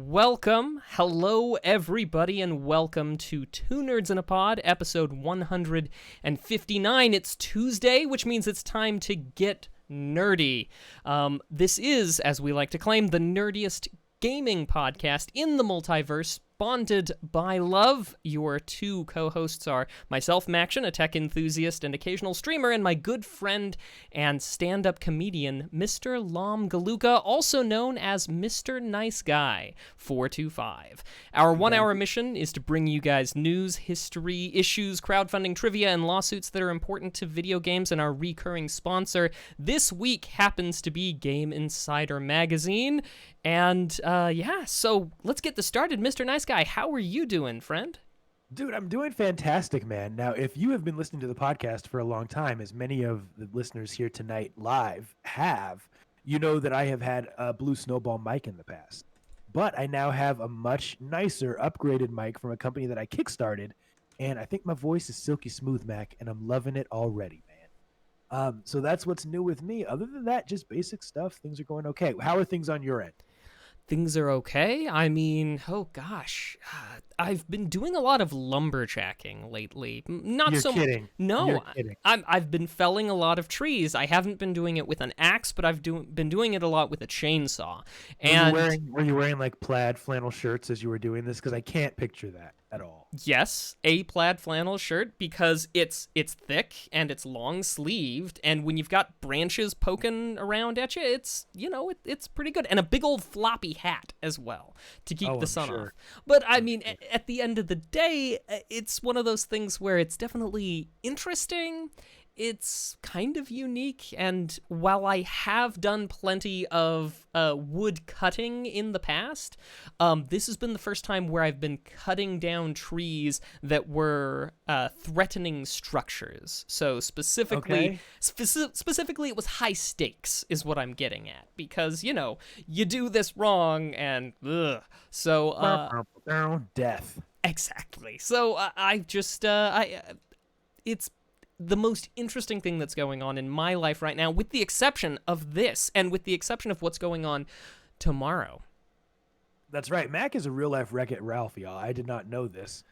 Welcome, hello everybody, and welcome to Two Nerds in a Pod, episode 159. It's Tuesday, which means it's time to get nerdy. This is, as we like to claim, the nerdiest gaming podcast in the multiverse, bonded by love. Your two co-hosts are myself, Maction, a tech enthusiast and occasional streamer, and my good friend and stand-up comedian, Mr. Lom Galuka, also known as Mr. Nice Guy 425. Our 1 hour mission is to bring you guys news, history, issues, crowdfunding, trivia, and lawsuits that are important to video games, and our recurring sponsor this week happens to be Game Insider Magazine. And so let's get this started. Mr. Nice Guy, how are you doing, friend? Dude, I'm doing fantastic, man. Now, if you have been listening to the podcast for a long time, as many of the listeners here tonight live have, you know that I have had a Blue Snowball mic in the past. But I now have a much nicer, upgraded mic from a company that I kickstarted, and I think my voice is silky smooth, Mac, and I'm loving it already, man. So that's what's new with me. Other than that, just basic stuff. Things are going okay. How are things on your end? Things are okay. I mean, oh gosh, I've been doing a lot of lumberjacking lately. Not You're so kidding. No, You're kidding. I've been felling a lot of trees. I haven't been doing it with an axe, but I've been doing it a lot with a chainsaw. And were you wearing like plaid flannel shirts as you were doing this? Because I can't picture that at all. yes, a plaid flannel shirt, because it's thick and it's long sleeved, and when you've got branches poking around at you, it's it's pretty good. And a big old floppy hat as well to keep the sun off. But I mean, at the end of the day, it's one of those things where it's definitely interesting. It's kind of unique, and while I have done plenty of wood cutting in the past, this has been the first time where I've been cutting down trees that were threatening structures. So specifically, specifically, it was high stakes, is what I'm getting at, because you do this wrong, and so death. Exactly. So it's the most interesting thing that's going on in my life right now, with the exception of this, and with the exception of what's going on tomorrow. That's right. Mac is a real life Wreck-It Ralph, y'all. I did not know this.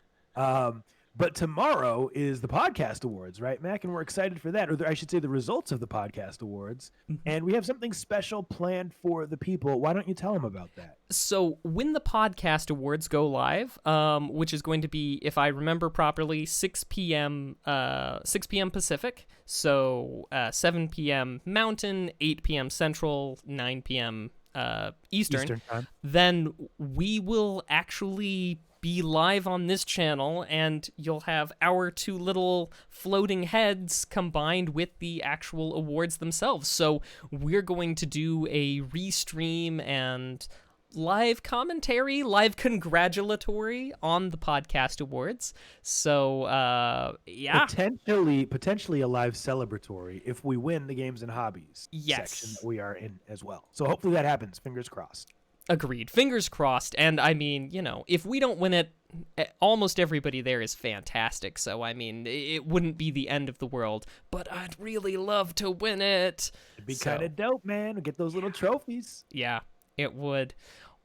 But tomorrow is the Podcast Awards, right, Mac? And we're excited for that. Or I should say the results of the Podcast Awards. And we have something special planned for the people. Why don't you tell them about that? So when the Podcast Awards go live, which is going to be, if I remember properly, 6 p.m. Pacific, so 7 p.m. Mountain, 8 p.m. Central, 9 p.m. Eastern time. Then we will actually be live on this channel, and you'll have our two little floating heads combined with the actual awards themselves. So we're going to do a restream and live commentary, live congratulatory on the Podcast Awards. So potentially a live celebratory if we win the games and hobbies section that we are in as well. So hopefully that happens. Fingers crossed. Agreed. Fingers crossed. And I mean, if we don't win it, almost everybody there is fantastic. So, I mean, it wouldn't be the end of the world, but I'd really love to win it. It'd be kind of dope, man. We'll get those little trophies. Yeah, it would.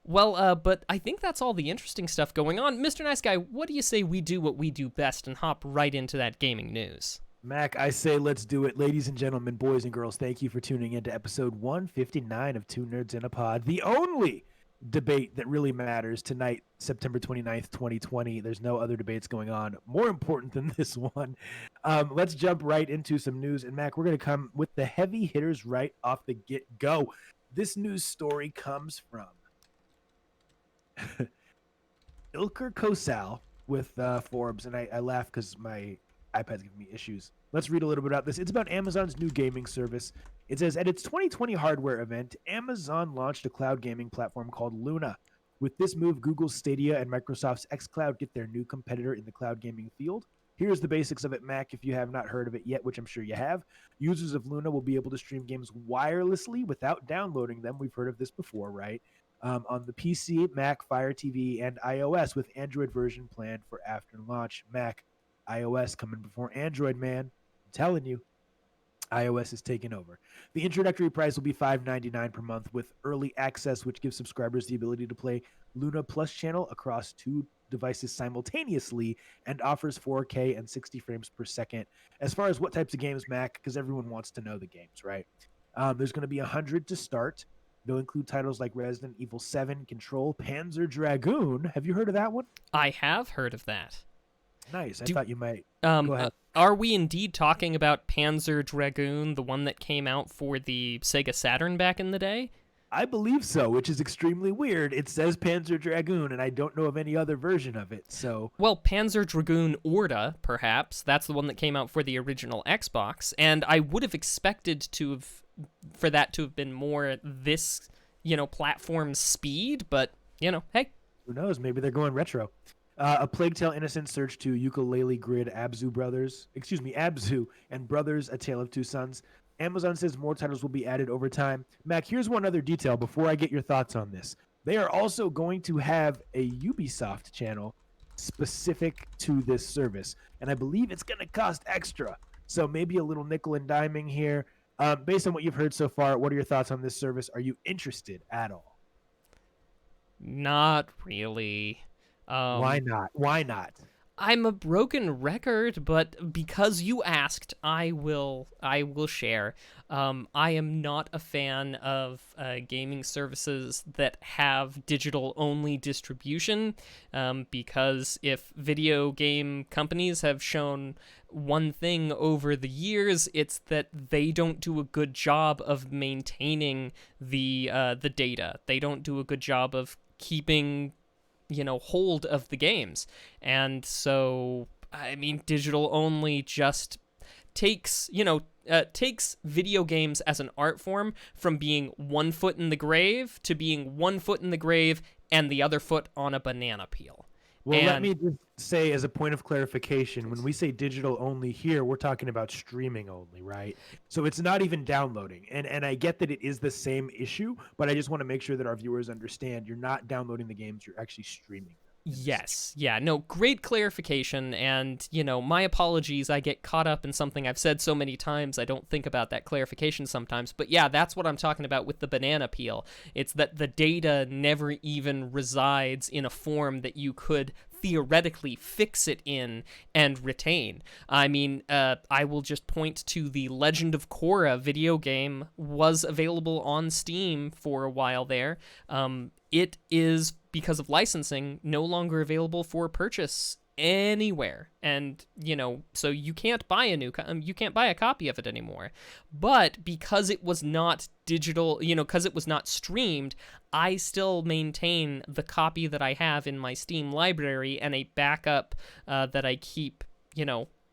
Well, but I think that's all the interesting stuff going on. Mr. Nice Guy, what do you say we do what we do best and hop right into that gaming news? Mac, I say let's do it. Ladies and gentlemen, boys and girls, thank you for tuning in to episode 159 of Two Nerds in a Pod, the only debate that really matters tonight, September 29th, 2020. There's no other debates going on more important than this one. Let's jump right into some news. And Mac, we're going to come with the heavy hitters right off the get-go. This news story comes from Ilker Kosal with Forbes, and I laugh because my iPad's giving me issues. Let's read a little bit about this. It's about Amazon's new gaming service. It says, at its 2020 hardware event, Amazon launched a cloud gaming platform called Luna. With this move, Google's Stadia and Microsoft's xCloud get their new competitor in the cloud gaming field. Here's the basics of it, Mac, if you have not heard of it yet, which I'm sure you have. Users of Luna will be able to stream games wirelessly without downloading them. We've heard of this before, right? On the PC, Mac, Fire TV, and iOS, with Android version planned for after launch. Mac, iOS coming before Android, man. I'm telling you. iOS is taking over. The introductory price will be $5.99 per month with early access, which gives subscribers the ability to play Luna Plus channel across two devices simultaneously and offers 4K and 60 frames per second. As far as what types of games, Mac, because everyone wants to know the games, right? There's going to be 100 to start. They'll include titles like Resident Evil 7, Control, Panzer Dragoon. Have you heard of that one? I have heard of that. Nice. I Do- thought you might. Um, Go uh, ahead. are we indeed talking about Panzer Dragoon, the one that came out for the Sega Saturn back in the day? I believe so, which is extremely weird. It says Panzer Dragoon, and I don't know of any other version of it. So, Well, Panzer Dragoon Orta, perhaps. That's the one that came out for the original Xbox, and I would have expected for that to have been more this, platform speed, but, hey. who knows? Maybe they're going retro. A Plague Tale Innocent Search to Ukulele Grid Abzu and Brothers, A Tale of Two Sons. Amazon says more titles will be added over time. Mac, here's one other detail before I get your thoughts on this. They are also going to have a Ubisoft channel specific to this service, and I believe it's going to cost extra. So maybe a little nickel and diming here. Based on what you've heard so far, what are your thoughts on this service? Are you interested at all? Not really. Why not? Why not? I'm a broken record, but because you asked, I will share. I am not a fan of gaming services that have digital only distribution, because if video game companies have shown one thing over the years, it's that they don't do a good job of maintaining the data. They don't do a good job of keeping hold of the games. And so, I mean, digital only just takes video games as an art form from being one foot in the grave to being one foot in the grave and the other foot on a banana peel. Well, let And me just say, as a point of clarification, when we say digital only here, we're talking about streaming only, right? So it's not even downloading. And I get that it is the same issue, but I just want to make sure that our viewers understand you're not downloading the games, you're actually streaming them. Yes. Yeah. No, great clarification. And, my apologies. I get caught up in something I've said so many times. I don't think about that clarification sometimes. But yeah, that's what I'm talking about with the banana peel. It's that the data never even resides in a form that you could theoretically fix it in and retain. I mean, I will just point to the Legend of Korra video game was available on Steam for a while there. It is, because of licensing, no longer available for purchase anywhere, and so you can't buy you can't buy a copy of it anymore. But because it was not digital, because it was not streamed, I still maintain the copy that I have in my Steam library and a backup that I keep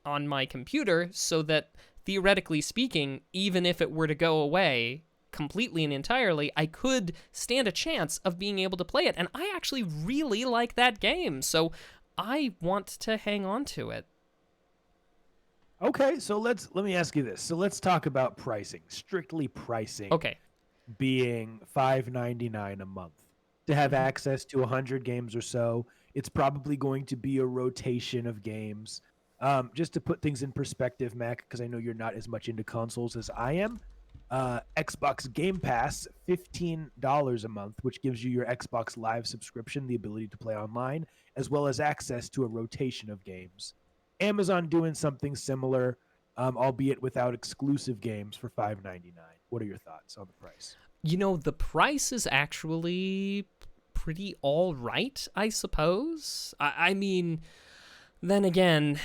on my computer, so that theoretically speaking, even if it were to go away completely and entirely, I could stand a chance of being able to play it. And I actually really like that game, so I want to hang on to it. Okay, so let me ask you this. So let's talk about pricing, strictly pricing. Okay. Being $5.99 a month to have access to 100 games or so. It's probably going to be a rotation of games. Just to put things in perspective, Mac, because I know you're not as much into consoles as I am. Xbox Game Pass, $15 a month, which gives you your Xbox Live subscription, the ability to play online, as well as access to a rotation of games. Amazon doing something similar, albeit without exclusive games, for $5.99. What are your thoughts on the price? The price is actually pretty all right, I suppose. I mean, then again,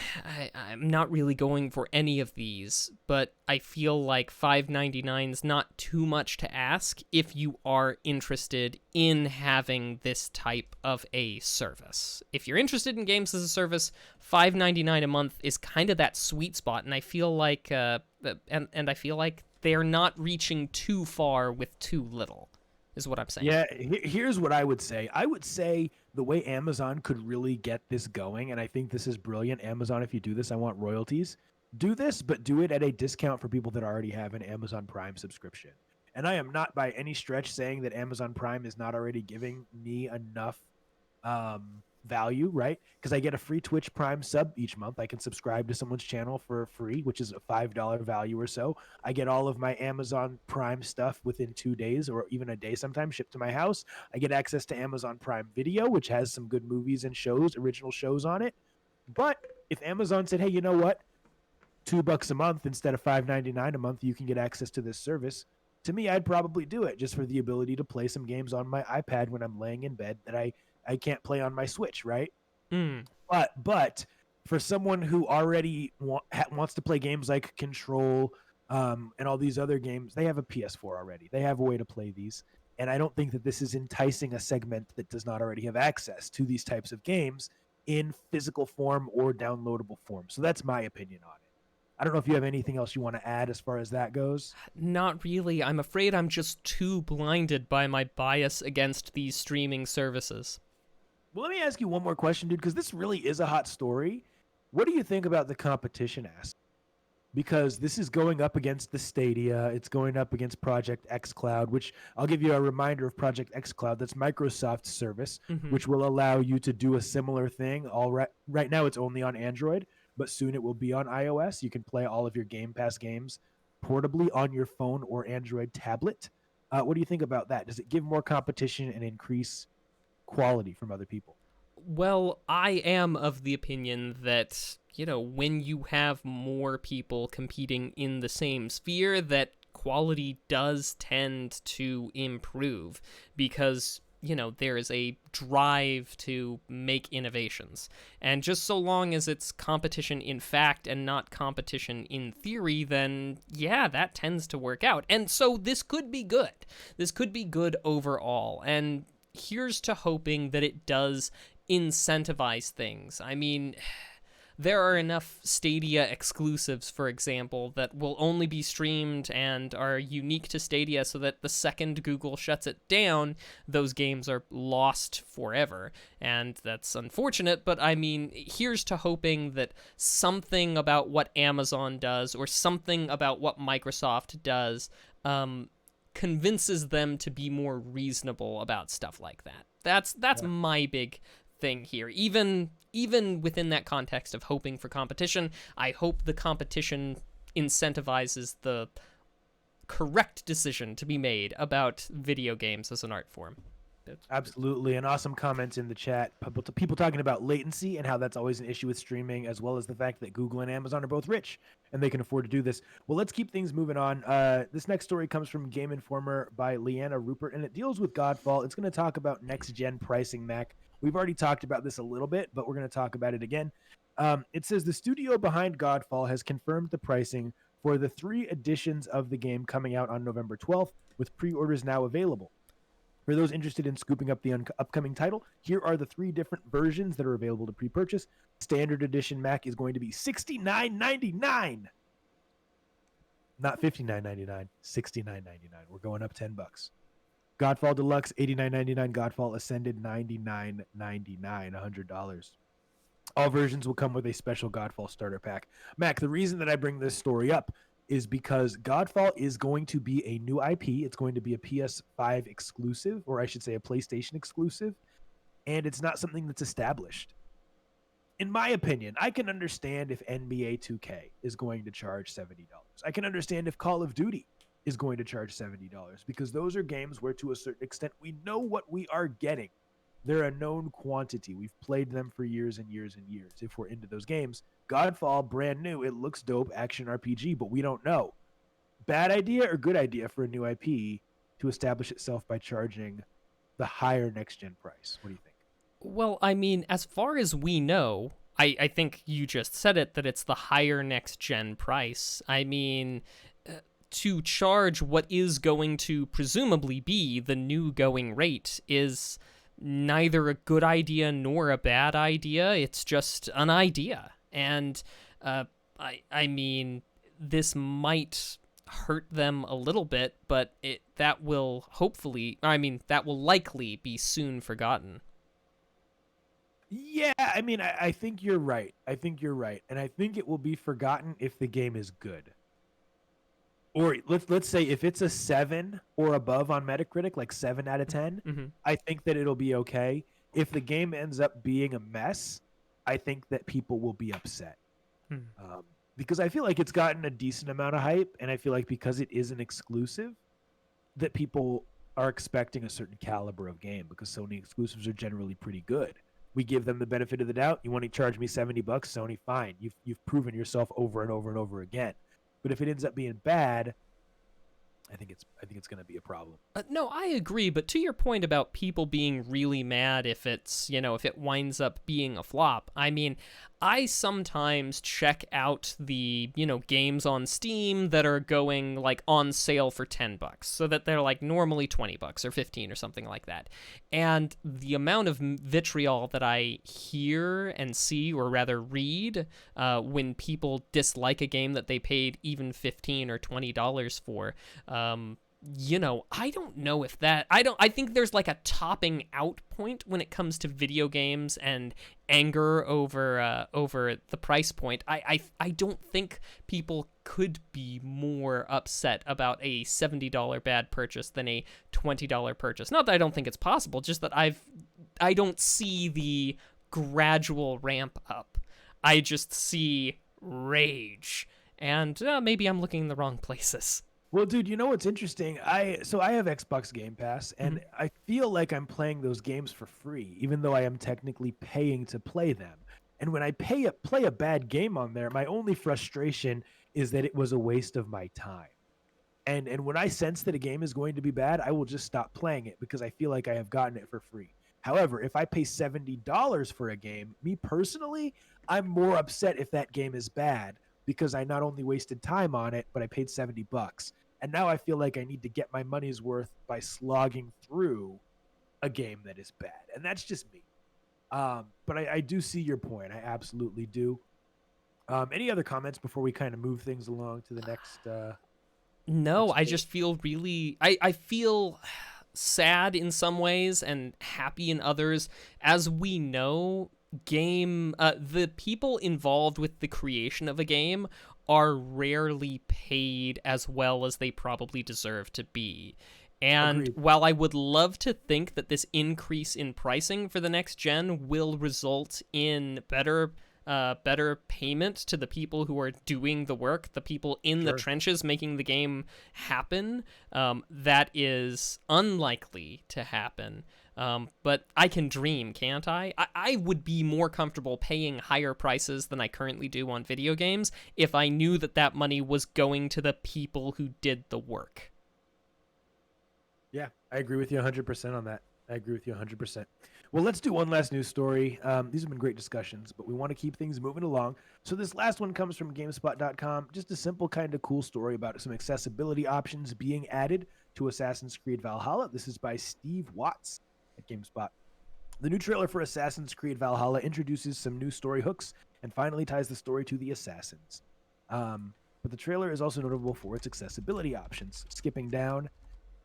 I'm not really going for any of these, but I feel like $5.99 is not too much to ask if you are interested in having this type of a service. If you're interested in games as a service, $5.99 a month is kind of that sweet spot, and I feel like I feel like they're not reaching too far with too little, is what I'm saying. Yeah, here's what I would say. I would say the way Amazon could really get this going, and I think this is brilliant. Amazon, if you do this, I want royalties. Do this, but do it at a discount for people that already have an Amazon Prime subscription. And I am not by any stretch saying that Amazon Prime is not already giving me enough value, right? Because I get a free Twitch Prime sub each month. I can subscribe to someone's channel for free, which is a $5 value or so. I get all of my Amazon Prime stuff within 2 days or even a day sometimes shipped to my house. I get access to Amazon Prime Video, which has some good movies and shows, original shows on it. But if Amazon said, hey, you know what? $2 a month instead of $5.99 a month, you can get access to this service. To me, I'd probably do it just for the ability to play some games on my iPad when I'm laying in bed that I can't play on my Switch, right? But for someone who already wants to play games like Control and all these other games, they have a PS4 already. They have a way to play these. And I don't think that this is enticing a segment that does not already have access to these types of games in physical form or downloadable form. So that's my opinion on it. I don't know if you have anything else you want to add as far as that goes. Not really. I'm afraid I'm just too blinded by my bias against these streaming services. Well, let me ask you one more question, dude, because this really is a hot story. What do you think about the competition aspect? Because this is going up against the Stadia. It's going up against Project xCloud, which I'll give you a reminder of Project xCloud. That's Microsoft's service, which will allow you to do a similar thing. Right now, it's only on Android, but soon it will be on iOS. You can play all of your Game Pass games portably on your phone or Android tablet. What do you think about that? Does it give more competition and increase quality from other people? Well, I am of the opinion that, when you have more people competing in the same sphere, that quality does tend to improve because, there is a drive to make innovations. And just so long as it's competition in fact and not competition in theory, then yeah, that tends to work out. And so this could be good. This could be good overall. And here's to hoping that it does incentivize things. I mean, there are enough Stadia exclusives, for example, that will only be streamed and are unique to Stadia so that the second Google shuts it down, those games are lost forever. And that's unfortunate, but I mean, here's to hoping that something about what Amazon does or something about what Microsoft does convinces them to be more reasonable about stuff like that. That's my big thing here. Even within that context of hoping for competition, I hope the competition incentivizes the correct decision to be made about video games as an art form. Absolutely. And awesome comments in the chat. People talking about latency and how that's always an issue with streaming, as well as the fact that Google and Amazon are both rich and they can afford to do this. Well, let's keep things moving on. This next story comes from Game Informer by Leanna Rupert, and it deals with Godfall. It's going to talk about next-gen pricing, Mac. We've already talked about this a little bit, but we're going to talk about it again. It says the studio behind Godfall has confirmed the pricing for the 3 editions of the game coming out on November 12th, with pre-orders now available. For those interested in scooping up the upcoming title, here are the 3 different versions that are available to pre-purchase. Standard Edition Mac is going to be $69.99. Not $59.99, $69.99. We're going up $10. Godfall Deluxe, $89.99. Godfall Ascended, $99.99, $100. All versions will come with a special Godfall starter pack. Mac, the reason that I bring this story up is because Godfall is going to be a new IP. It's going to be a PS5 exclusive, or I should say a PlayStation exclusive, and it's not something that's established. In my opinion, I can understand if NBA 2K is going to charge $70. I can understand if Call of Duty is going to charge $70, because those are games where, to a certain extent, we know what we are getting. They're a known quantity. We've played them for years and years and years if we're into those games. Godfall, brand new. It looks dope, action RPG, but we don't know. Bad idea or good idea for a new IP to establish itself by charging the higher next-gen price? What do you think? Well, I mean, as far as we know, I think you just said it, that it's the higher next-gen price. I mean, to charge what is going to presumably be the new going rate is neither a good idea nor a bad idea. It's just an idea. And I mean, this might hurt them a little bit, but that will likely be soon forgotten. Yeah, I mean, I think you're right. And I think it will be forgotten if the game is good. Or let's say if it's a 7 or above on Metacritic, like 7 out of 10, I think that it'll be okay. If the game ends up being a mess, I think that people will be upset. Hmm. Because I feel like it's gotten a decent amount of hype, and I feel like because it is an exclusive, that people are expecting a certain caliber of game because Sony exclusives are generally pretty good. We give them the benefit of the doubt. You want to charge me $70, Sony? Fine. You've proven yourself over and over and over again. But if it ends up being bad, I think it's going to be a problem. No, I agree, but to your point about people being really mad if it's, if it winds up being a flop, I mean, I sometimes check out the, games on Steam that are going like on sale for $10, so that they're like normally $20 or 15 or something like that. And the amount of vitriol that I hear and see, or rather read, when people dislike a game that they paid even $15 or $20 for, I don't know if I think there's like a topping out point when it comes to video games and anger over the price point. I don't think people could be more upset about a $70 bad purchase than a $20 purchase. Not that I don't think it's possible, just that I don't see the gradual ramp up. I just see rage. And maybe I'm looking in the wrong places. Well, dude, you know what's interesting? I have Xbox Game Pass, and I feel like I'm playing those games for free, even though I am technically paying to play them. And when I play a bad game on there, my only frustration is that it was a waste of my time. And when I sense that a game is going to be bad, I will just stop playing it because I feel like I have gotten it for free. However, if I pay $70 for a game, me personally, I'm more upset if that game is bad, because I not only wasted time on it, but I paid $70. And now I feel like I need to get my money's worth by slogging through a game that is bad. And that's just me. But I do see your point. I absolutely do. Any other comments before we kind of move things along to the next? No, I just feel really... I feel sad in some ways and happy in others. As we know, the people involved with the creation of a game are rarely paid as well as they probably deserve to be. And Agreed. While I would love to think that this increase in pricing for the next gen will result in better payment to the people who are doing the work, the people in the trenches making the game happen, that is unlikely to happen. But I can dream, can't I? I would be more comfortable paying higher prices than I currently do on video games if I knew that money was going to the people who did the work. Yeah, I agree with you 100% on that. I agree with you 100%. Well, let's do one last news story. These have been great discussions, but we want to keep things moving along. So this last one comes from GameSpot.com. Just a simple kind of cool story about some accessibility options being added to Assassin's Creed Valhalla. This is by Steve Watts at GameSpot. The new trailer for Assassin's Creed Valhalla introduces some new story hooks and finally ties the story to the assassins. But the trailer is also notable for its accessibility options. Skipping down,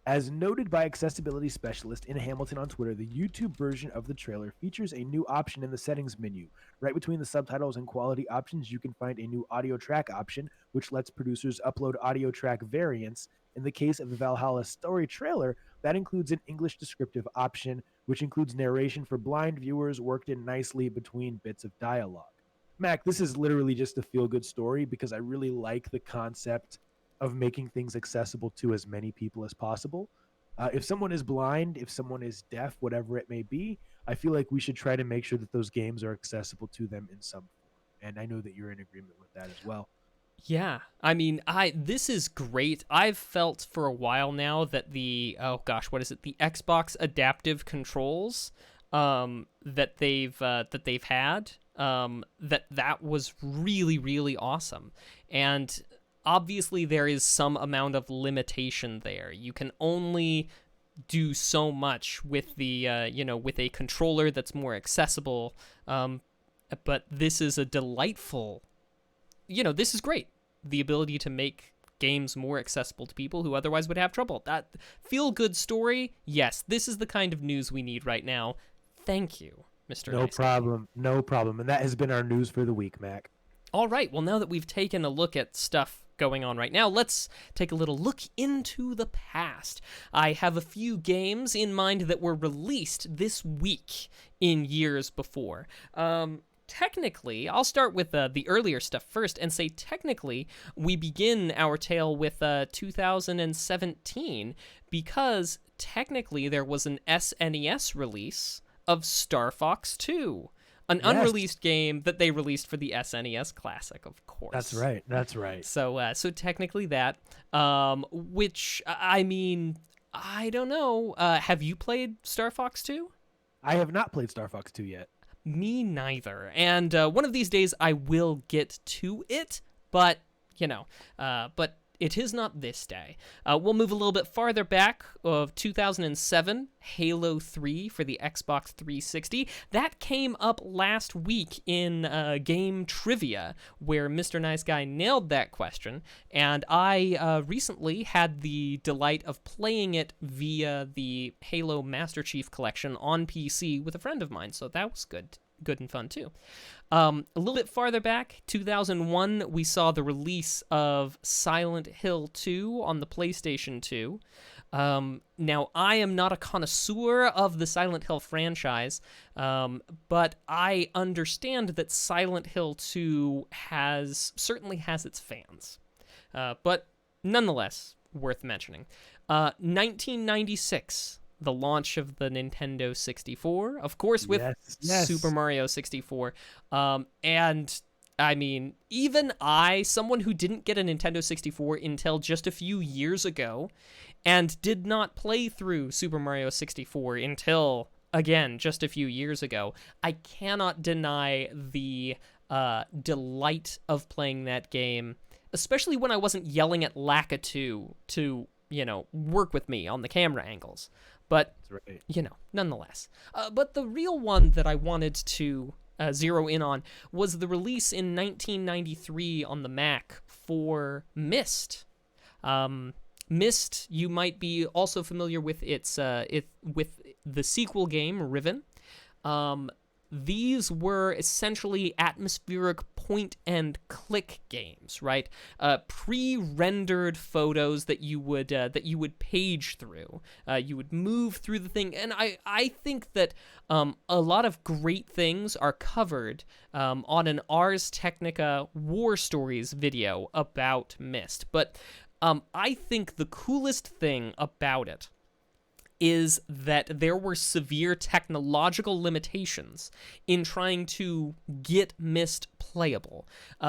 as noted by accessibility specialist in Hamilton on Twitter, the YouTube version of the trailer features a new option in the settings menu. Right between the subtitles and quality options, you can find a new audio track option, which lets producers upload audio track variants. In the case of the Valhalla story trailer, that includes an English descriptive option, which includes narration for blind viewers worked in nicely between bits of dialogue. Mac, this is literally just a feel-good story because I really like the concept of making things accessible to as many people as possible. If someone is blind, if someone is deaf, whatever it may be, I feel like we should try to make sure that those games are accessible to them in some form. And I know that you're in agreement with that as well. Yeah, I mean, this is great. I've felt for a while now that the Xbox adaptive controls that they've had, that was really, really awesome. And obviously there is some amount of limitation there. You can only do so much with the with a controller that's more accessible. But this is a delightful, this is great. The ability to make games more accessible to people who otherwise would have trouble. That feel-good story, yes, this is the kind of news we need right now. Thank you, Mr. No problem. No problem. And that has been our news for the week, Mac. All right, well, now that we've taken a look at stuff going on right now, let's take a little look into the past. I have a few games in mind that were released this week in years before. Technically, I'll start with the earlier stuff first and say technically we begin our tale with 2017 because technically there was an SNES release of Star Fox 2, an unreleased game that they released for the SNES Classic, of course. That's right. So technically that, which, I mean, I don't know. Have you played Star Fox 2? I have not played Star Fox 2 yet. Me neither. And one of these days I will get to it, but, but it is not this day. We'll move a little bit farther back of 2007, Halo 3 for the Xbox 360. That came up last week in Game Trivia, where Mr. Nice Guy nailed that question, and I recently had the delight of playing it via the Halo Master Chief Collection on PC with a friend of mine, so that was good and fun too. A little bit farther back, 2001, we saw the release of Silent Hill 2 on the PlayStation 2. Now, I am not a connoisseur of the Silent Hill franchise, but I understand that Silent Hill 2 certainly has its fans. But nonetheless, worth mentioning. 1996. The launch of the Nintendo 64, of course, with Super Mario 64. And, I mean, even I, someone who didn't get a Nintendo 64 until just a few years ago, and did not play through Super Mario 64 until, again, just a few years ago, I cannot deny the delight of playing that game, especially when I wasn't yelling at Lakitu to, work with me on the camera angles. But, nonetheless. But the real one that I wanted to zero in on was the release in 1993 on the Mac for Myst. Myst, you might be also familiar with with the sequel game, Riven. These were essentially atmospheric point-and-click games, right? Pre-rendered photos that you would page through. You would move through the thing, and I think that a lot of great things are covered on an Ars Technica War Stories video about Myst. But I think the coolest thing about it is that there were severe technological limitations in trying to get Myst playable,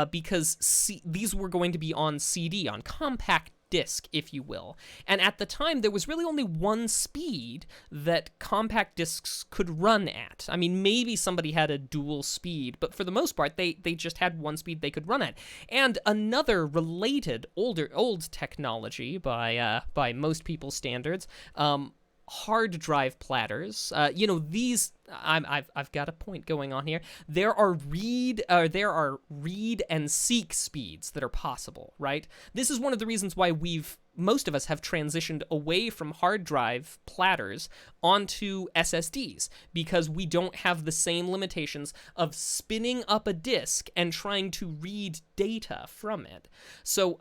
because these were going to be on CD, on compact disc, if you will. And at the time, there was really only one speed that compact discs could run at. I mean, maybe somebody had a dual speed, but for the most part, they just had one speed they could run at. And another related old technology by most people's standards, hard drive platters. These I've got a point going on here. There are read and seek speeds that are possible, right? This is one of the reasons why most of us have transitioned away from hard drive platters onto SSDs, because we don't have the same limitations of spinning up a disk and trying to read data from it. So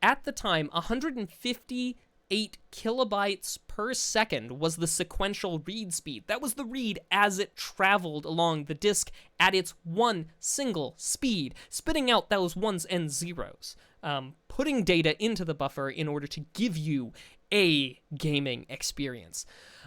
at the time, 158 kilobytes per second was the sequential read speed. That was the read as it traveled along the disk at its one single speed, spitting out those ones and zeros, putting data into the buffer in order to give you a gaming experience.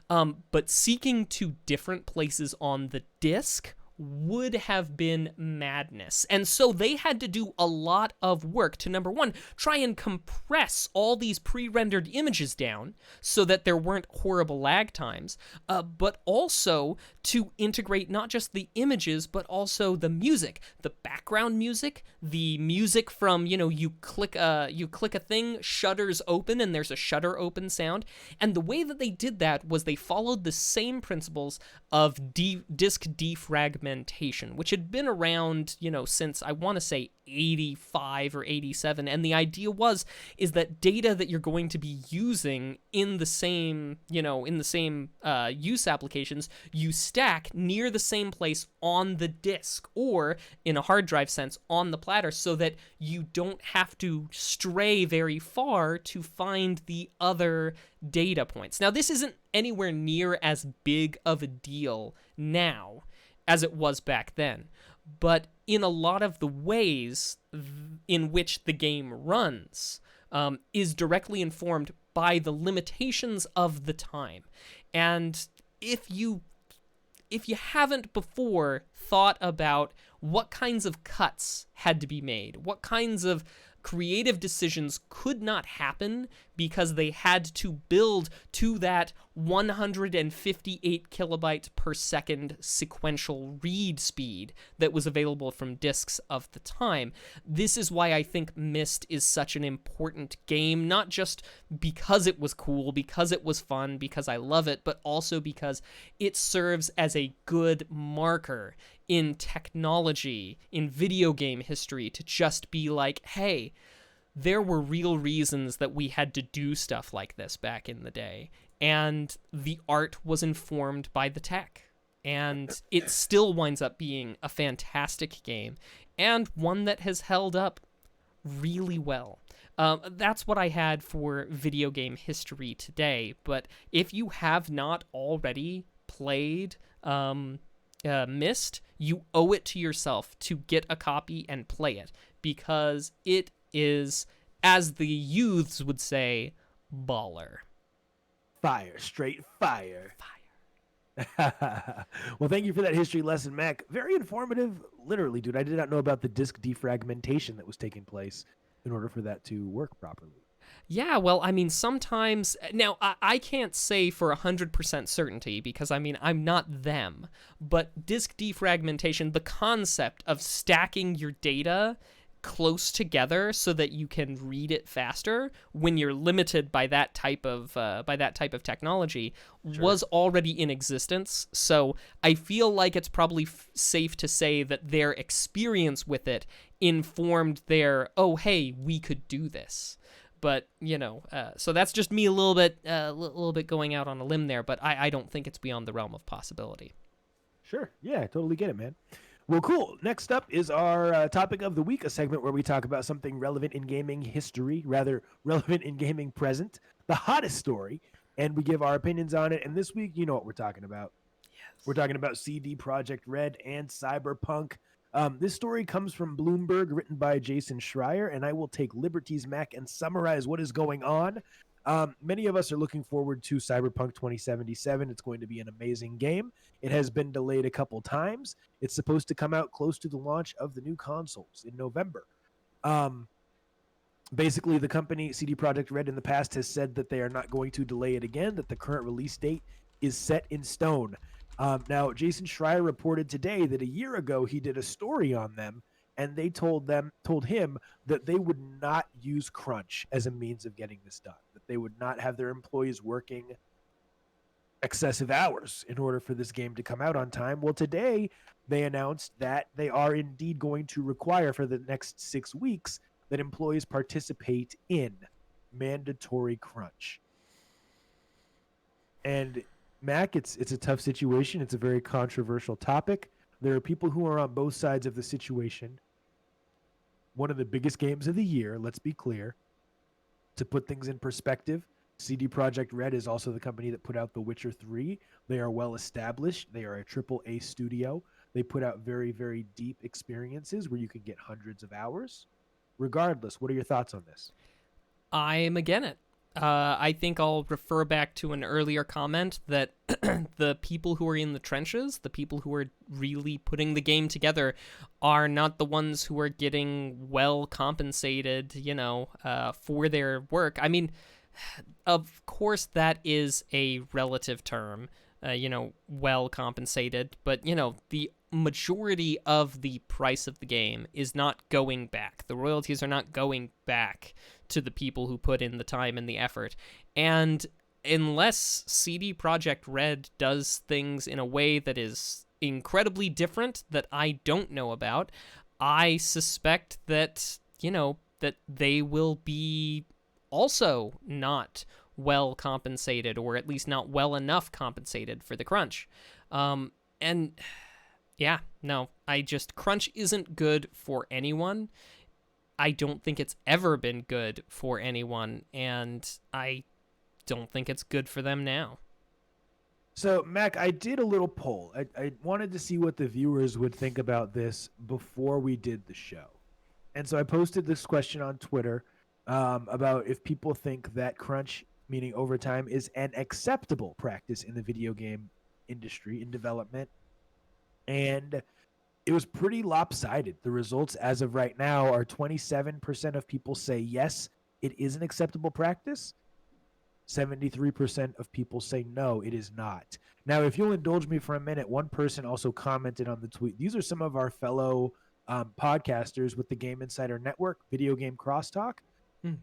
But seeking to different places on the disk would have been madness. And so they had to do a lot of work to, number one, try and compress all these pre-rendered images down so that there weren't horrible lag times, but also to integrate not just the images, but also the music, the background music, the music from, you click a thing, shutters open, and there's a shutter open sound. And the way that they did that was they followed the same principles of disk defragmentation. defragmentation, which had been around, since I want to say 85 or 87. And the idea is that data that you're going to be using in the same, use applications, you stack near the same place on the disk, or in a hard drive sense, on the platter, so that you don't have to stray very far to find the other data points. Now, this isn't anywhere near as big of a deal now as it was back then, but in a lot of the ways in which the game runs is directly informed by the limitations of the time. And if you haven't before thought about what kinds of cuts had to be made, what kinds of creative decisions could not happen because they had to build to that 158 kilobytes per second sequential read speed that was available from disks of the time. This is why I think Myst is such an important game, not just because it was cool, because it was fun, because I love it, but also because it serves as a good marker in technology, in video game history, to just be like, hey, there were real reasons that we had to do stuff like this back in the day, and the art was informed by the tech, and it still winds up being a fantastic game, and one that has held up really well. That's what I had for video game history today, but if you have not already played Myst, you owe it to yourself to get a copy and play it, because it is, as the youths would say, baller. Fire, straight fire. Well, thank you for that history lesson, Mac. Very informative. Literally, dude, I did not know about the disk defragmentation that was taking place in order for that to work properly. Yeah, well, I mean, sometimes... Now, I can't say for 100% certainty, because, I mean, I'm not them, but disk defragmentation, the concept of stacking your data close together so that you can read it faster when you're limited by that type of technology, sure, was already in existence. So I feel like it's probably safe to say that their experience with it informed their, oh, hey, we could do this. But, so that's just me a little bit going out on a limb there, but I don't think it's beyond the realm of possibility. Sure. Yeah, I totally get it, man. Well, cool. Next up is our topic of the week, a segment where we talk about something relevant in gaming history, rather relevant in gaming present, the hottest story, and we give our opinions on it. And this week, you know what we're talking about. Yes. We're talking about CD Projekt Red and Cyberpunk. This story comes from Bloomberg, written by Jason Schreier, and I will take liberties, Mac, and summarize what is going on. Many of us are looking forward to Cyberpunk 2077. It's going to be an amazing game. It has been delayed a couple times. It's supposed to come out close to the launch of the new consoles in November. Basically, the company, CD Projekt Red, in the past has said that they are not going to delay it again, that the current release date is set in stone. Now, Jason Schreier reported today that a year ago he did a story on them, and they told him that they would not use crunch as a means of getting this done, that they would not have their employees working excessive hours in order for this game to come out on time. Well, today they announced that they are indeed going to require for the next 6 weeks that employees participate in mandatory crunch. And Mac, it's a tough situation. It's a very controversial topic. There are people who are on both sides of the situation. One of the biggest games of the year, let's be clear. To put things in perspective, CD Projekt Red is also the company that put out The Witcher 3. They are well established. They are a AAA studio. They put out very, very deep experiences where you can get hundreds of hours. Regardless, what are your thoughts on this? I'm against it. I think I'll refer back to an earlier comment that the people who are in the trenches, the people who are really putting the game together, are not the ones who are getting well compensated, for their work. I mean, of course, that is a relative term, well compensated, but, the majority of the price of the game is not going back. The royalties are not going back to the people who put in the time and the effort. And unless CD Projekt Red does things in a way that is incredibly different that I don't know about, I suspect that, that they will be also not well compensated, or at least not well enough compensated for the crunch. And yeah, no, crunch isn't good for anyone. I don't think it's ever been good for anyone, and I don't think it's good for them now. So, Mac, I did a little poll. I wanted to see what the viewers would think about this before we did the show. And so I posted this question on Twitter about if people think that crunch, meaning overtime, is an acceptable practice in the video game industry, in development. And it was pretty lopsided. The results as of right now are 27% of people say yes, it is an acceptable practice. 73% of people say no, it is not. Now, if you'll indulge me for a minute, one person also commented on the tweet. These are some of our fellow podcasters with the Game Insider Network, Video Game Crosstalk.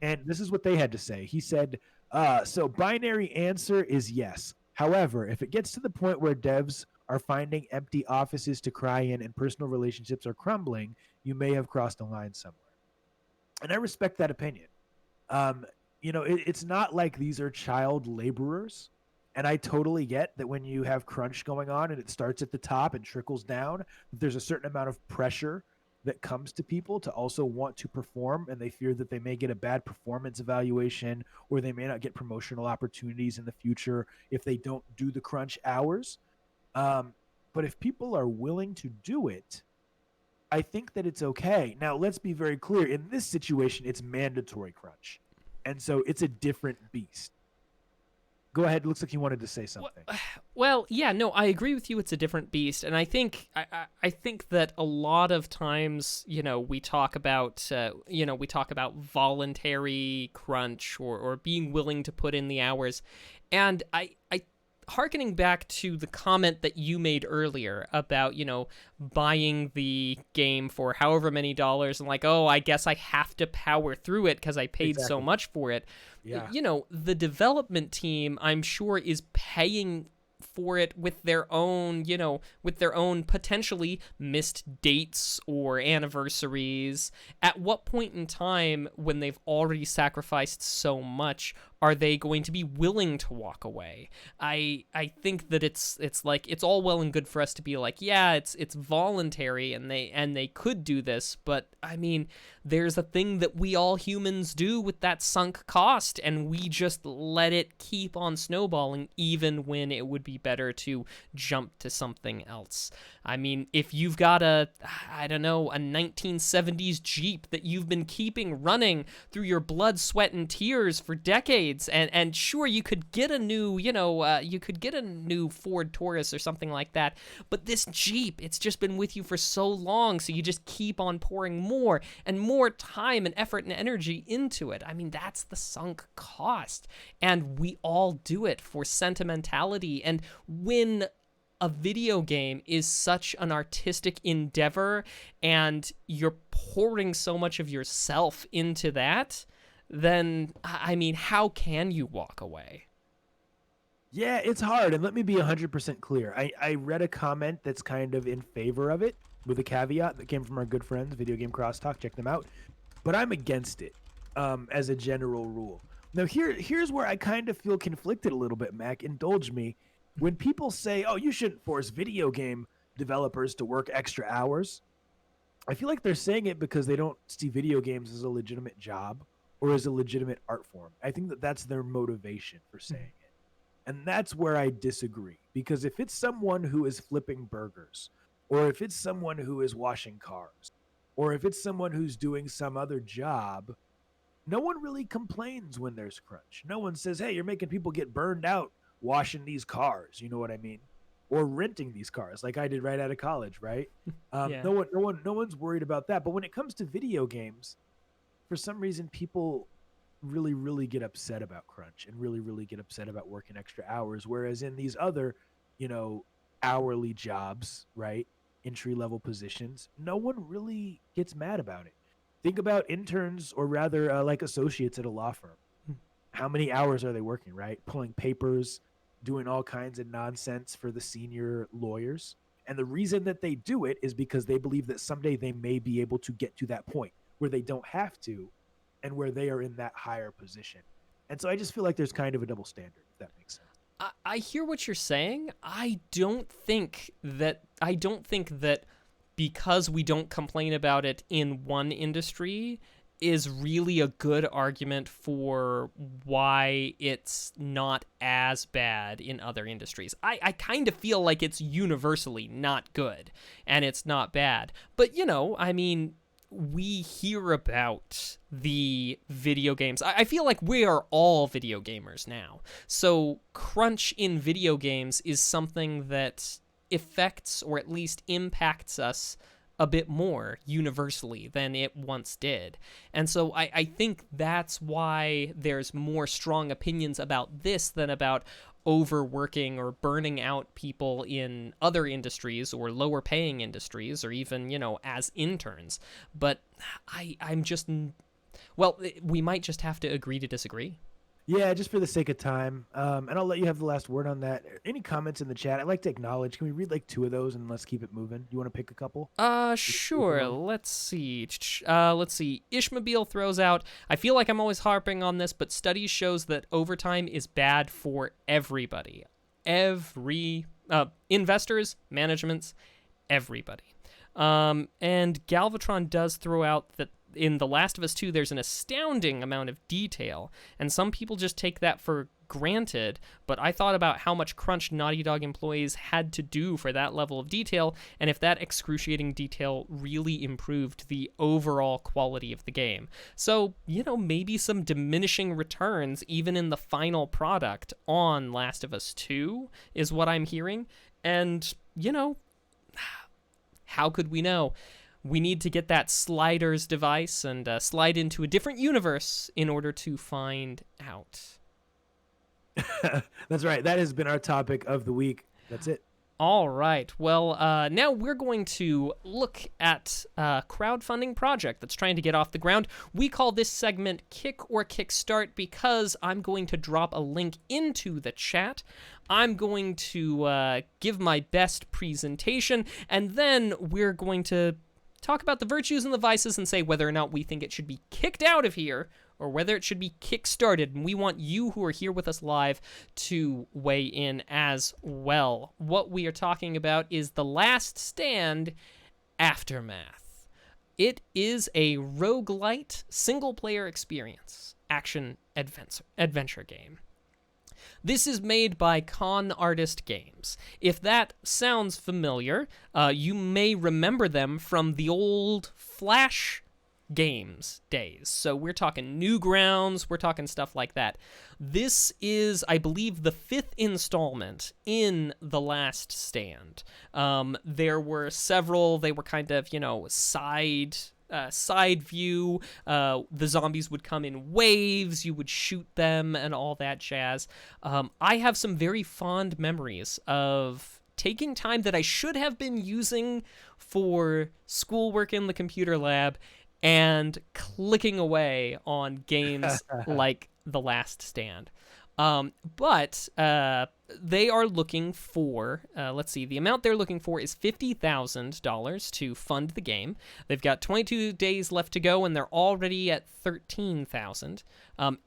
And this is what they had to say. He said, so binary answer is yes. However, if it gets to the point where devs are finding empty offices to cry in and personal relationships are crumbling, you may have crossed a line somewhere. And I respect that opinion. It's not like these are child laborers. And I totally get that when you have crunch going on and it starts at the top and trickles down, there's a certain amount of pressure that comes to people to also want to perform, and they fear that they may get a bad performance evaluation, or they may not get promotional opportunities in the future if they don't do the crunch hours. But if people are willing to do it, I think that it's okay. Now, let's be very clear. In this situation, it's mandatory crunch. And so it's a different beast. Go ahead. It looks like you wanted to say something. Well, yeah, no, I agree with you. It's a different beast, and I think that a lot of times, we talk about voluntary crunch or being willing to put in the hours, and I hearkening back to the comment that you made earlier about, buying the game for however many dollars and like, oh, I guess I have to power through it because I paid so much for it. Yeah. The development team, I'm sure, is paying for it with their own, potentially missed dates or anniversaries. At what point in time, when they've already sacrificed so much, are they going to be willing to walk away? I think that it's like, it's all well and good for us to be like, yeah, it's voluntary and they could do this, but I mean, there's a thing that we all humans do with that sunk cost, and we just let it keep on snowballing even when it would be better to jump to something else. I mean, if you've got a 1970s Jeep that you've been keeping running through your blood, sweat, and tears for decades, and sure, you could get a new, Ford Taurus or something like that, but this Jeep, it's just been with you for so long, so you just keep on pouring more and more time and effort and energy into it. I mean, that's the sunk cost, and we all do it for sentimentality. And when a video game is such an artistic endeavor and you're pouring so much of yourself into that, then, I mean, how can you walk away? Yeah, it's hard. And let me be 100% clear. I read a comment that's kind of in favor of it with a caveat that came from our good friends, Video Game Crosstalk. Check them out. But I'm against it as a general rule. Now, here's where I kind of feel conflicted a little bit, Mac. Indulge me. When people say, oh, you shouldn't force video game developers to work extra hours, I feel like they're saying it because they don't see video games as a legitimate job or as a legitimate art form. I think that that's their motivation for saying it. And that's where I disagree. Because if it's someone who is flipping burgers, or if it's someone who is washing cars, or if it's someone who's doing some other job, no one really complains when there's crunch. No one says, hey, you're making people get burned out washing these cars, you know what I mean? Or renting these cars like I did right out of college, right? Yeah. No one's worried about that. But when it comes to video games, for some reason, people really, really get upset about crunch and really, really get upset about working extra hours. Whereas in these other, hourly jobs, right? Entry-level positions, no one really gets mad about it. Think about interns, or rather like associates at a law firm. How many hours are they working, right? Pulling papers, doing all kinds of nonsense for the senior lawyers. And the reason that they do it is because they believe that someday they may be able to get to that point where they don't have to and where they are in that higher position. And so I just feel like there's kind of a double standard, if that makes sense. I hear what you're saying. I don't think that because we don't complain about it in one industry is really a good argument for why it's not as bad in other industries. I kind of feel like it's universally not good and it's not bad. But, I mean, we hear about the video games. I feel like we are all video gamers now. So crunch in video games is something that affects or at least impacts us a bit more universally than it once did. And so I think that's why there's more strong opinions about this than about overworking or burning out people in other industries or lower paying industries or even, as interns. But I'm just, well, we might just have to agree to disagree. Yeah, just for the sake of time. And I'll let you have the last word on that. Any comments in the chat? I'd like to acknowledge. Can we read like 2 of those and let's keep it moving? You want to pick a couple? Sure. Let's see. Ishmobile throws out, I feel like I'm always harping on this, but studies shows that overtime is bad for everybody. Investors, managements, everybody. And Galvatron does throw out that in The Last of Us 2, there's an astounding amount of detail, and some people just take that for granted, but I thought about how much crunch Naughty Dog employees had to do for that level of detail, and if that excruciating detail really improved the overall quality of the game. So, maybe some diminishing returns even in the final product on Last of Us 2 is what I'm hearing, and, how could we know? We need to get that sliders device and slide into a different universe in order to find out. That's right. That has been our topic of the week. That's it. All right. Well, now we're going to look at a crowdfunding project that's trying to get off the ground. We call this segment Kick or Kickstart because I'm going to drop a link into the chat. I'm going to give my best presentation, and then we're going to talk about the virtues and the vices and say whether or not we think it should be kicked out of here or whether it should be kick-started. And we want you who are here with us live to weigh in as well. What we are talking about is The Last Stand Aftermath. It is a roguelite single-player experience, action adventure game. This is made by Con Artist Games. If that sounds familiar, you may remember them from the old Flash games days. So we're talking Newgrounds, we're talking stuff like that. This is, I believe, the 5th installment in The Last Stand. There were several, they were kind of, side view. The zombies would come in waves, you would shoot them and all that jazz. I have some very fond memories of taking time that I should have been using for schoolwork in the computer lab and clicking away on games like The Last Stand. But they are looking for, the amount they're looking for is $50,000 to fund the game. They've got 22 days left to go, and they're already at $13,000.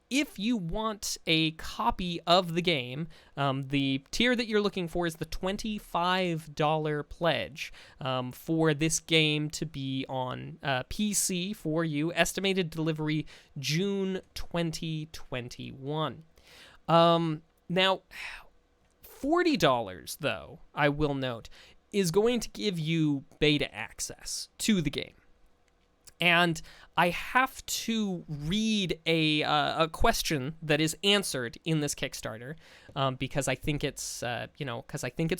If you want a copy of the game, the tier that you're looking for is the $25 pledge for this game to be on PC for you. Estimated delivery June 2021. Now, $40, though, I will note, is going to give you beta access to the game. And I have to read a question that is answered in this Kickstarter because I think it's,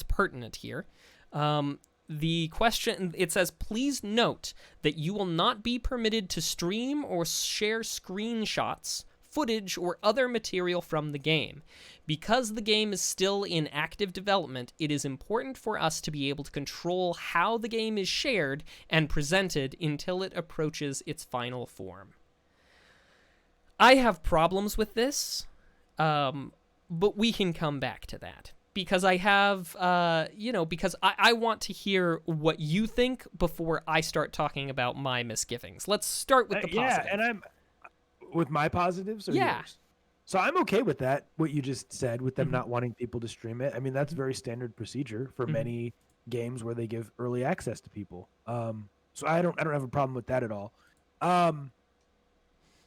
pertinent here. The question, it says, please note that you will not be permitted to stream or share screenshots, footage, or other material from the game. Because the game is still in active development, it is important for us to be able to control how the game is shared and presented until it approaches its final form. I have problems with this, but we can come back to that. because I have, because I want to hear what you think before I start talking about my misgivings. Let's start with the positive. Yeah, and I'm with my positives or Yeah. yours? So I'm okay with that, what you just said, with them Mhm. not wanting people to stream it. I mean, that's very standard procedure for Mhm. many games where they give early access to people. So I don't have a problem with that at all. Um,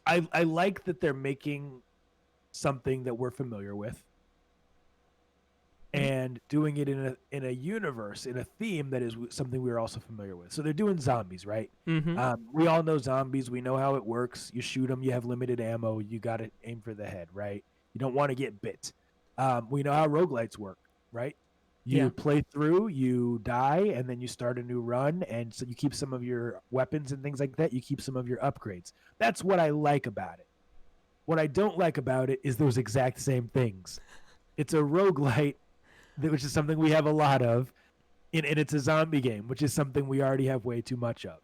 I like that they're making something that we're familiar with Mhm. and doing it in a universe, in a theme that is something we're also familiar with. So they're doing zombies, right? Mhm. We all know zombies. We know how it works. You shoot them. You have limited ammo. You got to aim for the head, right? You don't want to get bit. We know how roguelites work, right? Yeah. You play through, you die, and then you start a new run, and so you keep some of your weapons and things like that. You keep some of your upgrades. That's what I like about it. What I don't like about it is those exact same things. It's a roguelite, which is something we have a lot of, and it's a zombie game, which is something we already have way too much of.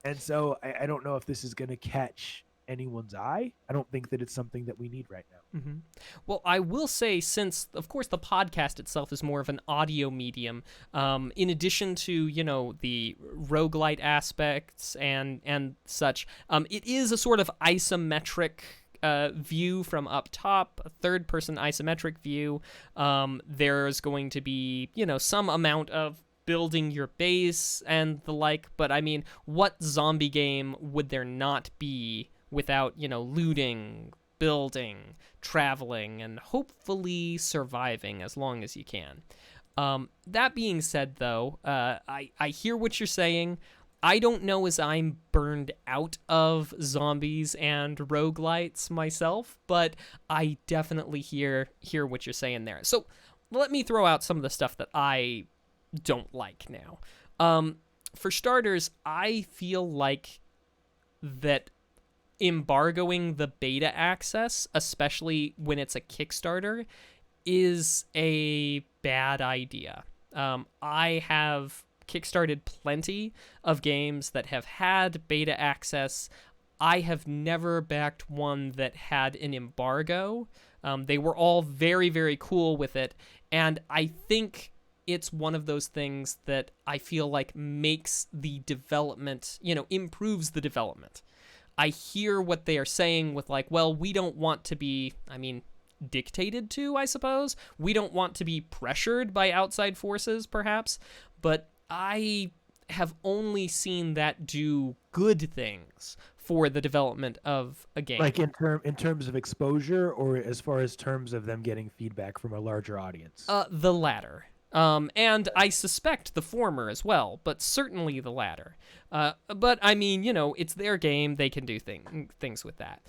And so I don't know if this is going to catch anyone's eye. I don't think that it's something that we need right now. Mm-hmm. Well, I will say, since of course the podcast itself is more of an audio medium, in addition to the roguelite aspects and such, it is a sort of isometric view from up top, a third-person isometric view. There's going to be some amount of building your base and the like, but I mean, what zombie game would there not be without looting, building, traveling, and hopefully surviving as long as you can. That being said, though, I hear what you're saying. I don't know as I'm burned out of zombies and roguelites myself, but I definitely hear what you're saying there. So let me throw out some of the stuff that I don't like now. For starters, I feel like that embargoing the beta access, especially when it's a Kickstarter, is a bad idea. I have kickstarted plenty of games that have had beta access. I have never backed one that had an embargo. They were all very, very cool with it, and I think it's one of those things that I feel like makes the development, improves the development. I hear what they are saying with like, well, we don't want to be, dictated to, I suppose. We don't want to be pressured by outside forces, perhaps. But I have only seen that do good things for the development of a game. Like in terms of exposure, or as far as terms of them getting feedback from a larger audience? The latter. And I suspect the former as well, but certainly the latter. But I mean, it's their game; they can do things with that.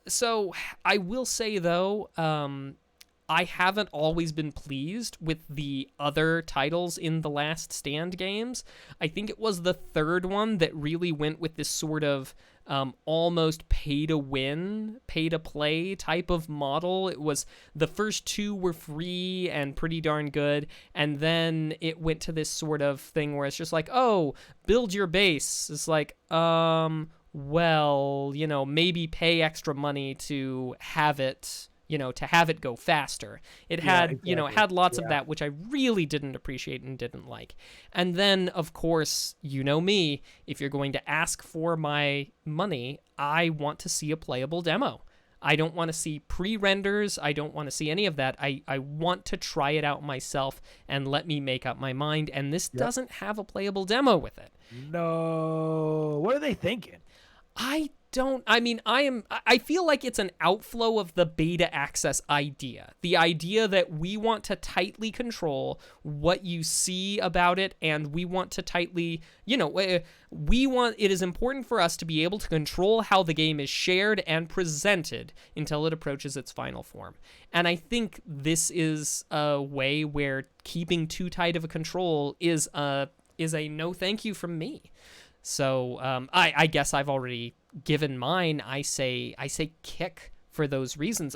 So I will say though, I haven't always been pleased with the other titles in the Last Stand games. I think it was the third one that really went with this sort of almost pay-to-win, pay-to-play type of model. It was the first two were free and pretty darn good, and then it went to this sort of thing where it's just like, oh, build your base. It's like, well, maybe pay extra money to have it go faster. It had, exactly. It had lots of that, which I really didn't appreciate and didn't like. And then, of course, me, if you're going to ask for my money, I want to see a playable demo. I don't want to see pre-renders. I don't want to see any of that. I want to try it out myself and let me make up my mind. And this doesn't have a playable demo with it. No. What are they thinking? I feel like it's an outflow of the beta access idea. The idea that we want to tightly control what you see about it, and we want to tightly, it is important for us to be able to control how the game is shared and presented until it approaches its final form. And I think this is a way where keeping too tight of a control is a no thank you from me. So I guess I've already given mine. I say kick for those reasons.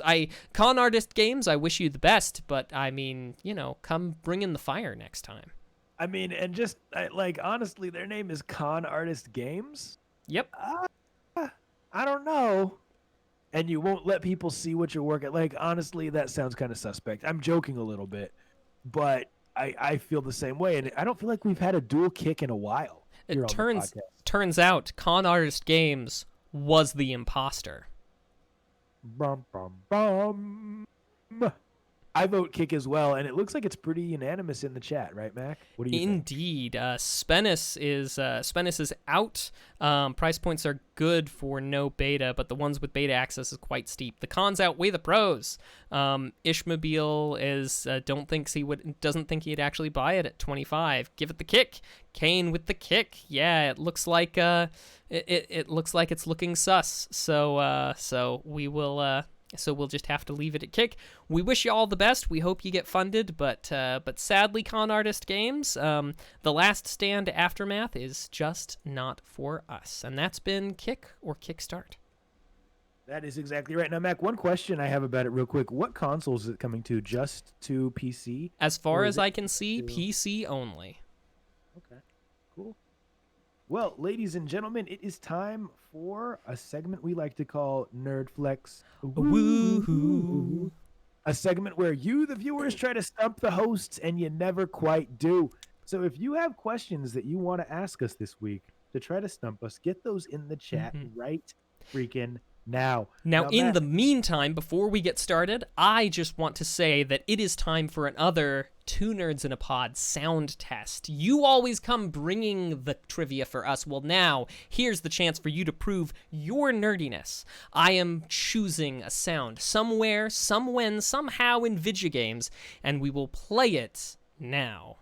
Con Artist Games, I wish you the best, but I mean, come bring in the fire next time. I mean, and just honestly, their name is Con Artist Games. Yep. I don't know. and you won't let people see what you're working. Like, honestly, that sounds kind of suspect. I'm joking a little bit, but I feel the same way, and I don't feel like we've had a dual kick in a while here It on the podcast. turns out Con Artist Games was the imposter. Bum, bum, bum. I vote kick as well, and it looks like it's pretty unanimous in the chat, right, Mac? What do you think? Indeed, Spennis is out. Price points are good for no beta, but the ones with beta access is quite steep. The cons outweigh the pros. Ishmobile doesn't think he'd actually buy it at 25. Give it the kick. Kane with the kick. Yeah, it looks like it looks like it's looking sus. So we will. So we'll just have to leave it at kick. We wish you all the best. We hope you get funded, but sadly, Con Artist Games, The Last Stand Aftermath is just not for us. And that's been Kick or Kickstart. That is exactly right. Now, Mac, one question I have about it real quick. What consoles is it coming to? Just to PC? As far Or as is it I can see, to- PC only. Okay, cool. Well, ladies and gentlemen, it is time for a segment we like to call Nerd Flex. Woohoo. A segment where you, the viewers, try to stump the hosts and you never quite do. So if you have questions that you want to ask us this week to try to stump us, get those in the chat right freaking now. Now, in Matt, the meantime, before we get started, I just want to say that it is time for another Two Nerds in a Pod sound test. You always come bringing the trivia for us. Well, now, here's the chance for you to prove your nerdiness. I am choosing a sound somewhere, somewhen, somehow in video games, and we will play it now.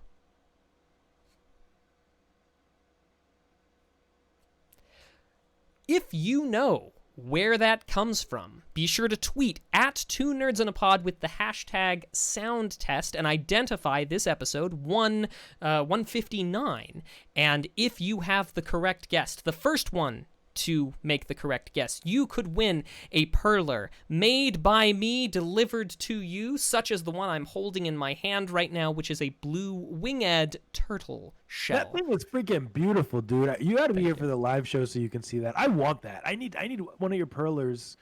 If you know where that comes from, be sure to tweet at Two Nerds in a Pod with the hashtag #SoundTest and identify this episode 159. And if you have the correct guest, the first one to make the correct guess, you could win a perler made by me, delivered to you, such as the one I'm holding in my hand right now, which is a blue winged turtle shell. that thing is freaking beautiful, dude. You got to be here for the live show so you can see that. I want that. I need one of your perlers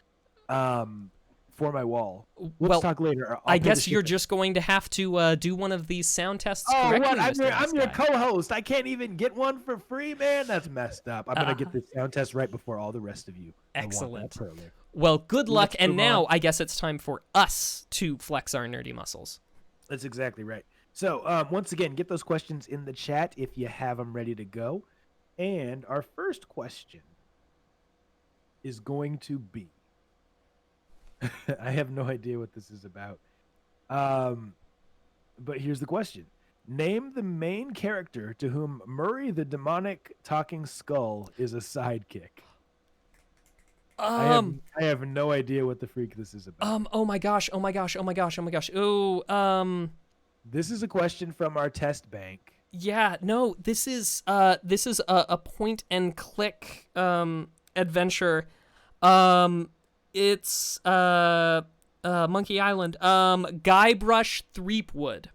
for my wall. Let's Well, talk later. I guess you're just going to have to do one of these sound tests Oh, correctly. what? I'm Mr. your Nice Guy. co-host. I can't even get one for free, man. That's messed up. I'm gonna get this sound test right before all the rest of you. I want that Excellent. perler. Well, good luck, Let's and move now on. I guess it's time for us to flex our nerdy muscles. That's exactly right. So once again, get those questions in the chat if you have them ready to go. And our first question is going to be I have no idea what this is about. But here's the question. Name the main character to whom Murray the demonic talking skull is a sidekick. I have no idea what the freak this is about. Oh my gosh. Ooh, This is a question from our test bank. yeah, no, this is a point and click adventure. It's Monkey Island. Guybrush Threepwood.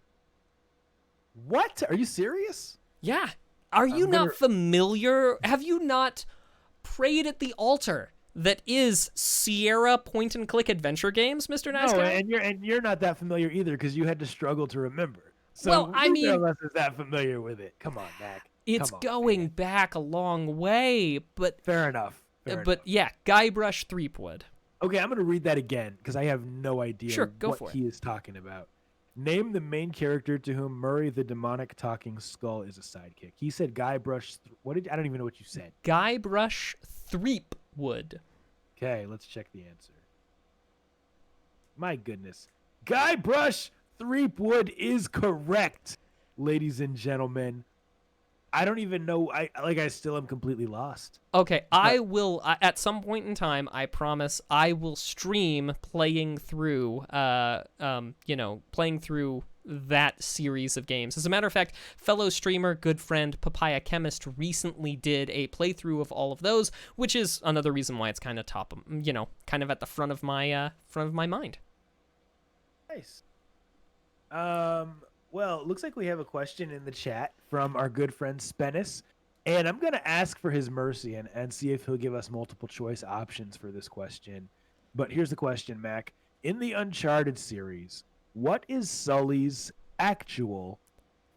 What? Are you serious? Yeah. Are you I'm not gonna- familiar? Have you not prayed at the altar that is Sierra point and click adventure games, Mr. Nice No, Guy? and you're not that familiar either because you had to struggle to remember. So Well, I neither of mean- us is that familiar with it. Come on, Mac. It's Come on, going man. back a long way, but Fair enough. Fair enough. yeah, Guybrush Threepwood. Okay, I'm gonna read that again because I have no idea Sure, go what for it. he is talking about. Name the main character to whom Murray the demonic talking skull is a sidekick. He said Guybrush. I don't even know what you said. Guybrush Threepwood. Okay, let's check the answer. My goodness. Guybrush Threepwood is correct, ladies and gentlemen. I don't even know. I still am completely lost. Okay, I will at some point in time. I promise I will stream playing through, playing through that series of games. As a matter of fact, fellow streamer, good friend Papaya Chemist recently did a playthrough of all of those, which is another reason why it's kind of kind of at the front of my mind. Nice. Well, it looks like we have a question in the chat from our good friend Spennis, and I'm going to ask for his mercy and see if he'll give us multiple choice options for this question. But here's the question, Mac. In the Uncharted series, what is Sully's actual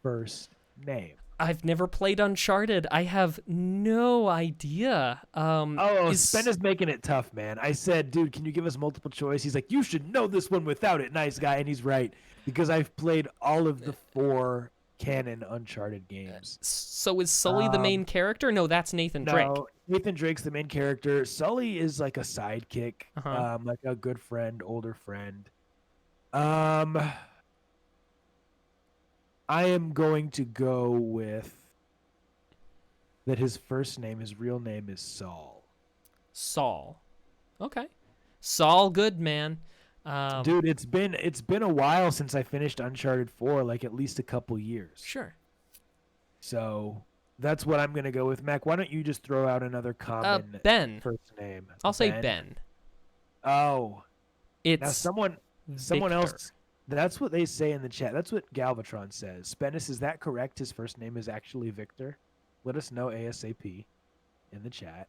first name? I've never played Uncharted. I have no idea. Spen is making it tough, man. I said, dude, can you give us multiple choice? He's like, you should know this one without it, nice guy. And he's right, because I've played all of the 4 canon Uncharted games. So is Sully the main character? No, that's Nathan Drake. No, Nathan Drake's the main character. Sully is like a sidekick, like a good friend, older friend. I am going to go with that his real name is Saul. Saul. Okay. Saul Goodman. Dude, it's been a while since I finished Uncharted 4, like at least a couple years. Sure. So that's what I'm going to go with. Mac, why don't you just throw out another common Ben. first name? I'll say Ben. Oh. It's now someone Victor. else. That's what they say in the chat. That's what Galvatron says. Spennis, is that correct? His first name is actually Victor? Let us know ASAP in the chat.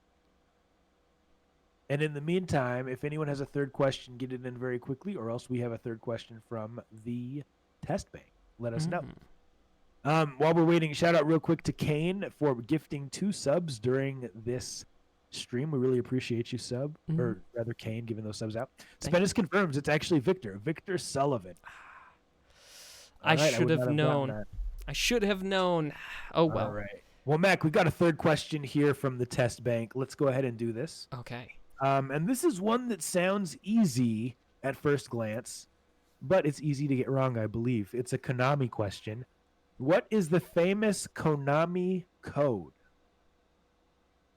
And in the meantime, if anyone has a third question, get it in very quickly, or else we have a third question from the test bank. Let us know. While we're waiting, shout out real quick to Kane for gifting 2 subs during this stream. We really appreciate you, sub, or rather Kane giving those subs out. Spennis confirms it's actually Victor Sullivan. I should have known. I should have known. Oh well. All right. Well, Mac, we've got a third question here from the test bank. Let's go ahead and do this. Okay. And this is one that sounds easy at first glance, but it's easy to get wrong, I believe. It's a Konami question. What is the famous Konami code?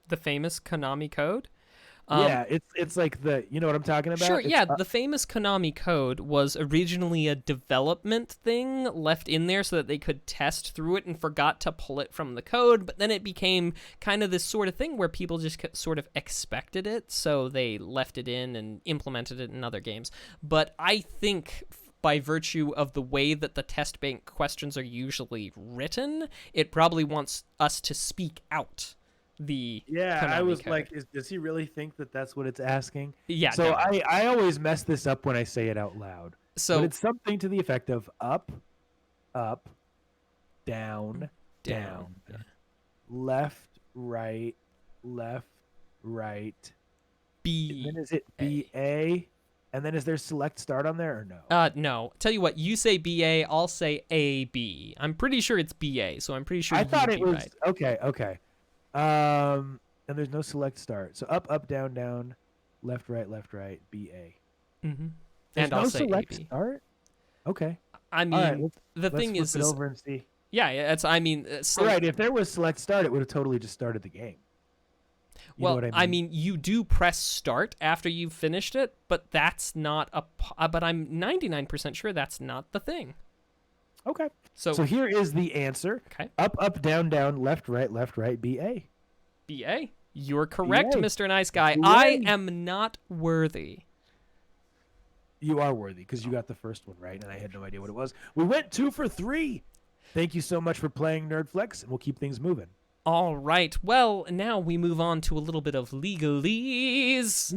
The famous Konami code? Yeah, it's like you know what I'm talking about? Sure, yeah. The famous Konami code was originally a development thing left in there so that they could test through it and forgot to pull it from the code, but then it became kind of this sort of thing where people just sort of expected it, so they left it in and implemented it in other games. But I think by virtue of the way that the test bank questions are usually written, it probably wants us to speak out the Konami I was code. like, does he really think that that's what it's asking? Yeah. So no. I always mess this up when I say it out loud. So but it's something to the effect of up, down, left, right, B. And then is it BA? And then is there select start on there or no? No. Tell you what, you say BA, I'll say AB. I'm pretty sure it's BA, so I'm pretty sure I thought it was right. okay. And there's no select start. So up, down, left, right, BA. Mm-hmm. There's And no I'll say select AB. Start? Okay. I mean, All right, the thing let's flip it over and see. yeah, it's. I mean, Right. If there was select start, it would have totally just started the game. You know what I mean, you do press start after you've finished it, but that's not but I'm 99% sure that's not the thing. Okay. So here is the answer. Okay. Up, down, left, right, BA. BA, you're correct, BA. Mr. Nice Guy. BA. I am not worthy. You are worthy because you got the first one right, and I had no idea what it was. We went 2 for 3. Thank you so much for playing Nerdflex, and we'll keep things moving. All right. Well, now we move on to a little bit of legalese.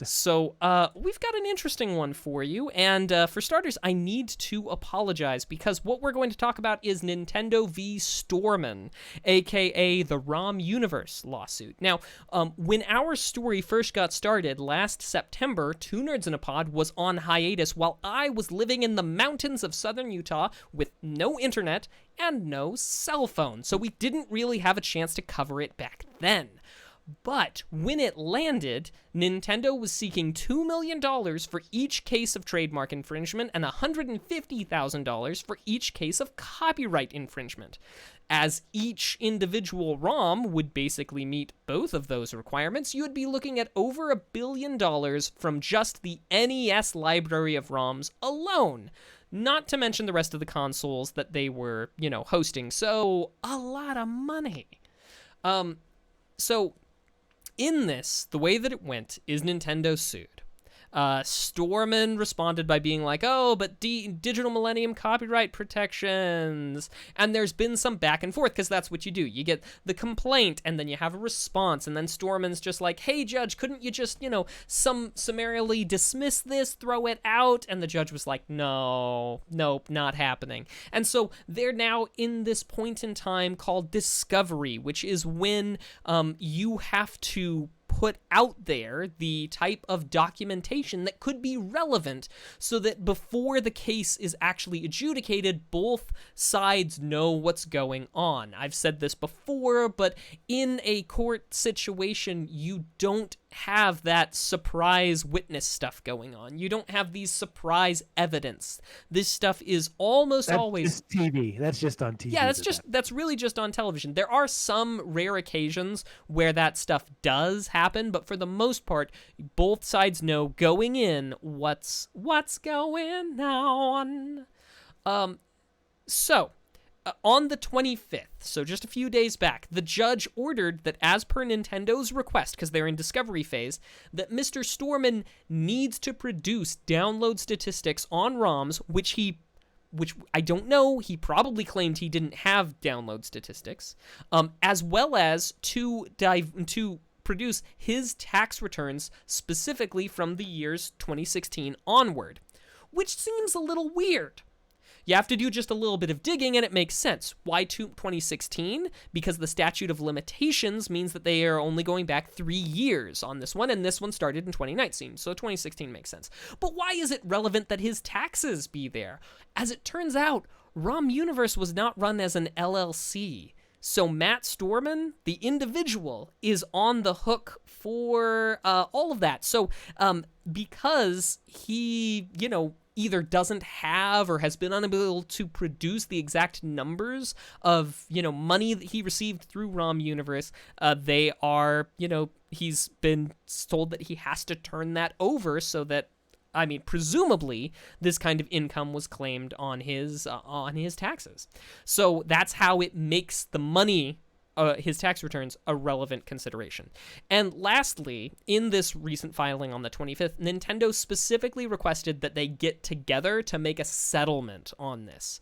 So, we've got an interesting one for you. And for starters, I need to apologize because what we're going to talk about is Nintendo v. Storman, a.k.a. the ROM Universe lawsuit. Now, when our story first got started last September, Two Nerds in a Pod was on hiatus while I was living in the mountains of southern Utah with no internet and no cell phone, so we didn't really have a chance to cover it back then. But when it landed, Nintendo was seeking $2 million for each case of trademark infringement and $150,000 for each case of copyright infringement. As each individual ROM would basically meet both of those requirements, you would be looking at over $1 billion from just the NES library of ROMs alone. Not to mention the rest of the consoles that they were, hosting. So, a lot of money. So, in this, the way that it went is Nintendo sued. Storman responded by being like, oh, but Digital Millennium copyright protections. And there's been some back and forth, because that's what you do. You get the complaint, and then you have a response, and then Storman's just like, hey, judge, couldn't you just, summarily dismiss this, throw it out? And the judge was like, no, nope, not happening. And so they're now in this point in time called discovery, which is when you have to put out there the type of documentation that could be relevant so that before the case is actually adjudicated, both sides know what's going on. I've said this before, but in a court situation, you don't have that surprise witness stuff going on. You don't have these surprise evidence. This stuff is almost always just TV. That's just on TV. Yeah, that's really just on television. There are some rare occasions where that stuff does happen, but for the most part, both sides know going in what's going on. On the 25th, so just a few days back, the judge ordered that, as per Nintendo's request, because they're in discovery phase, that Mr. Storman needs to produce download statistics on ROMs, which I don't know, he probably claimed he didn't have download statistics, as well as to produce his tax returns specifically from the years 2016 onward, which seems a little weird. You have to do just a little bit of digging, and it makes sense. Why 2016? Because the statute of limitations means that they are only going back 3 years on this one, and this one started in 2019, so 2016 makes sense. But why is it relevant that his taxes be there? As it turns out, ROM Universe was not run as an LLC. So Matt Storman, the individual, is on the hook for all of that. So because he, either doesn't have or has been unable to produce the exact numbers of, money that he received through ROM Universe, they are, he's been told that he has to turn that over so that, presumably this kind of income was claimed on his taxes. So that's how it makes the money, his tax returns, a relevant consideration. And lastly, in this recent filing on the 25th, Nintendo specifically requested that they get together to make a settlement on this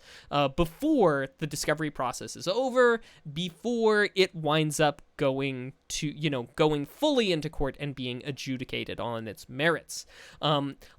before the discovery process is over, before it winds up going fully into court and being adjudicated on its merits.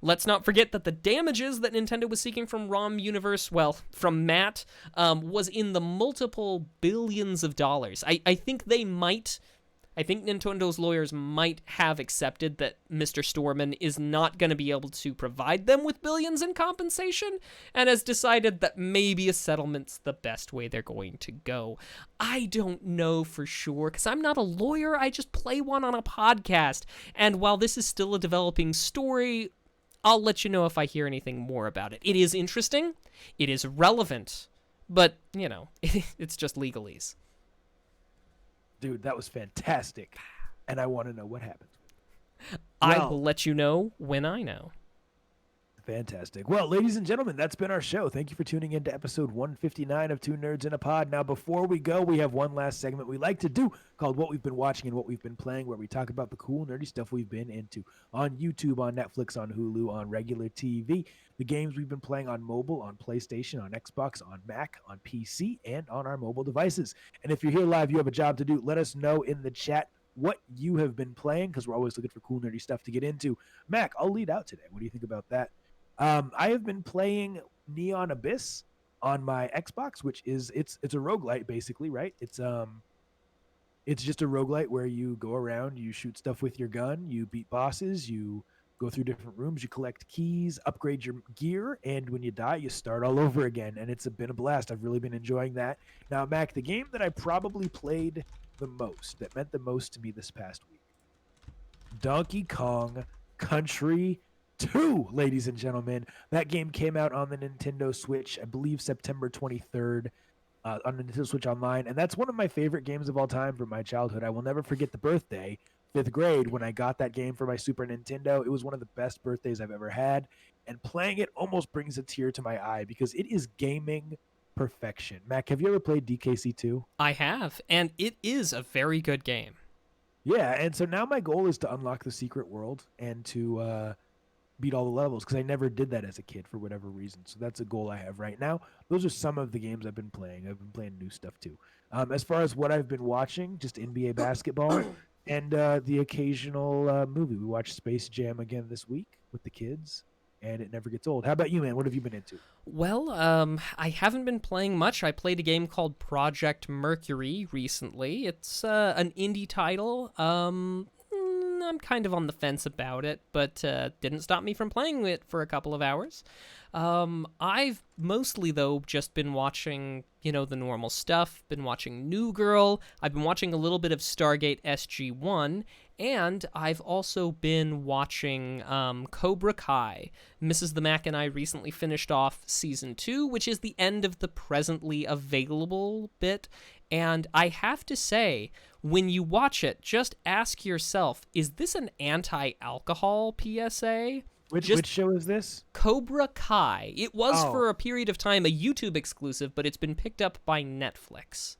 Let's not forget that the damages that Nintendo was seeking from ROM Universe, from Matt, was in the multiple billions of dollars. I think Nintendo's lawyers might have accepted that Mr. Storman is not going to be able to provide them with billions in compensation, and has decided that maybe a settlement's the best way they're going to go. I don't know for sure, because I'm not a lawyer, I just play one on a podcast, and while this is still a developing story, I'll let you know if I hear anything more about it. It is interesting, it is relevant, but, it's just legalese. Dude, that was fantastic, and I want to know what happened. I will let you know when I know. Fantastic. Well, ladies and gentlemen, that's been our show. Thank you for tuning in to episode 159 of Two Nerds in a Pod. Now, before we go, we have one last segment we like to do called What We've Been Watching and What We've Been Playing, where we talk about the cool, nerdy stuff we've been into on YouTube, on Netflix, on Hulu, on regular TV, the games we've been playing on mobile, on PlayStation, on Xbox, on Mac, on PC, and on our mobile devices. And if you're here live, you have a job to do. Let us know in the chat what you have been playing, because we're always looking for cool, nerdy stuff to get into. Mac, I'll lead out today. What do you think about that? I have been playing Neon Abyss on my Xbox, which is it's a roguelite basically, right? It's just a roguelite where you go around, you shoot stuff with your gun, you beat bosses, you go through different rooms, you collect keys, upgrade your gear, and when you die, you start all over again. And it's been a blast. I've really been enjoying that. Now, Mac, the game that I probably played the most, that meant the most to me this past week, Donkey Kong Country 2, ladies and gentlemen. That game came out on the Nintendo Switch, I believe September 23rd, on the Nintendo Switch Online, and that's one of my favorite games of all time from my childhood. I will never forget the birthday, 5th grade, when I got that game for my Super Nintendo. It was one of the best birthdays I've ever had, and playing it almost brings a tear to my eye because it is gaming perfection. Mac, have you ever played DKC 2? I have, and it is a very good game. Yeah, and so now my goal is to unlock the secret world and to beat all the levels because I never did that as a kid for whatever reason. So that's a goal I have right now. Those are some of the games I've been playing. I've been playing new stuff too. As far as what I've been watching, just NBA basketball and the occasional movie. We watched Space Jam again this week with the kids, and it never gets old. How about you, man? What have you been into? Well, I haven't been playing much. I played a game called Project Mercury recently. It's an indie title. I'm kind of on the fence about it, but didn't stop me from playing it for a couple of hours. I've mostly, though, just been watching, the normal stuff. Been watching New Girl. I've been watching a little bit of Stargate SG-1, and I've also been watching Cobra Kai. Mrs. the Mac and I recently finished off Season 2, which is the end of the presently available bit. And I have to say, when you watch it, just ask yourself, is this an anti-alcohol PSA? Which show is this? Cobra Kai. It was Oh. for a period of time a YouTube exclusive, but it's been picked up by Netflix.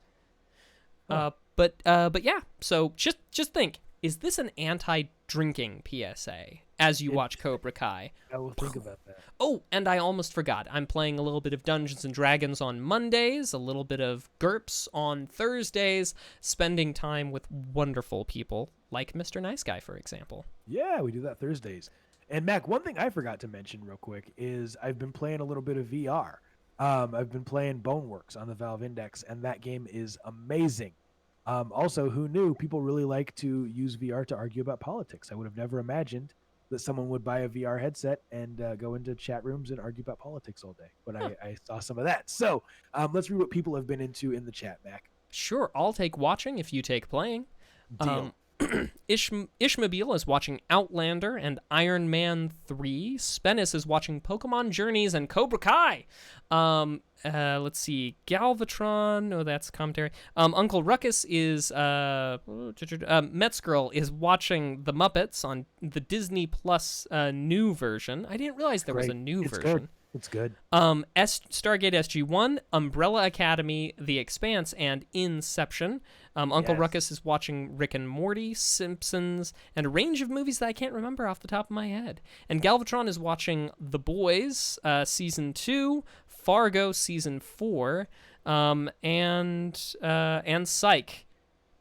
Huh. But yeah, so just think, is this an anti-drinking PSA as you watch Cobra Kai? I will think about that. Oh, and I almost forgot. I'm playing a little bit of Dungeons & Dragons on Mondays, a little bit of GURPS on Thursdays, spending time with wonderful people like Mr. Nice Guy, for example. Yeah, we do that Thursdays. And Mac, one thing I forgot to mention real quick is I've been playing a little bit of VR. I've been playing Boneworks on the Valve Index, and that game is amazing. Also, who knew people really like to use VR to argue about politics? I would have never imagined that someone would buy a VR headset and go into chat rooms and argue about politics all day. But I saw some of that. So let's read what people have been into in the chat, Mac. Sure, I'll take watching if you take playing. Deal. Ishmobile is watching Outlander and Iron Man 3. Spennis is watching Pokemon Journeys and Cobra Kai. Let's see. Galvatron. Oh, that's commentary. Uncle Ruckus is... Metzgirl is watching The Muppets on the Disney Plus new version. I didn't realize there was a Great. new It's version. Good. It's good. Stargate SG-1, Umbrella Academy, The Expanse, and Inception. Uncle Yes. Ruckus is watching Rick and Morty, Simpsons, and a range of movies that I can't remember off the top of my head. And Galvatron is watching The Boys, Season 2, Fargo, Season 4, and Psych.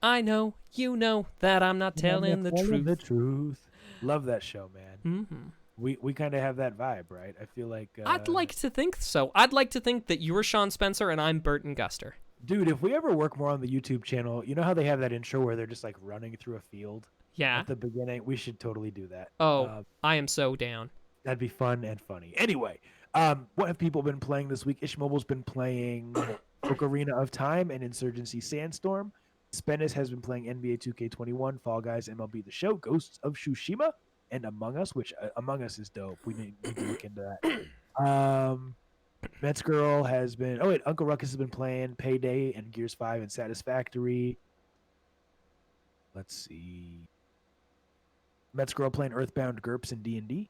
I know, you know, that I'm not telling the truth. The truth. Love that show, man. Mm-hmm. We kind of have that vibe, right? I feel like I'd like to think so. I'd like to think that you're Sean Spencer and I'm Burton Guster. dude, if we ever work more on the YouTube channel, you know how they have that intro where they're just like running through a field Yeah. at the beginning? We should totally do that. Oh, I am so down. That'd be fun and funny. Anyway, what have people been playing this week? Ishmobile's been playing Ocarina of Time and Insurgency Sandstorm. Spennis has been playing NBA 2K21, Fall Guys, MLB The Show, Ghosts of Tsushima, and Among Us, which Among Us is dope. We need to look into that. Metzgirl has been... Oh, wait, Uncle Ruckus has been playing Payday and Gears 5 and Satisfactory. Let's see. Metzgirl playing Earthbound, GURPS, and D&D.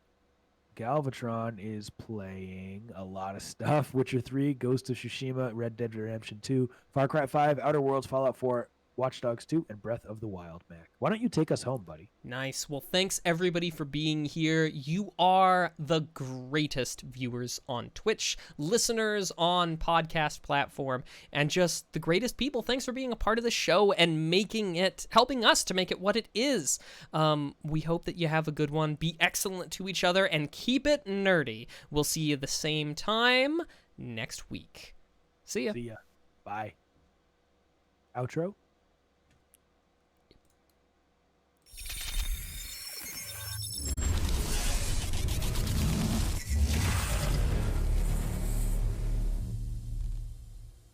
Galvatron is playing a lot of stuff. Witcher 3, Ghost of Tsushima, Red Dead Redemption 2, Far Cry 5, Outer Worlds, Fallout 4, Watch Dogs 2, and Breath of the Wild, Mac. Why don't you take us home, buddy? Nice. Well, thanks everybody for being here. You are the greatest viewers on Twitch, listeners on podcast platform, and just the greatest people. Thanks for being a part of the show and helping us to make it what it is. We hope that you have a good one. Be excellent to each other and keep it nerdy. We'll see you the same time next week. See ya. See ya. Bye. Outro?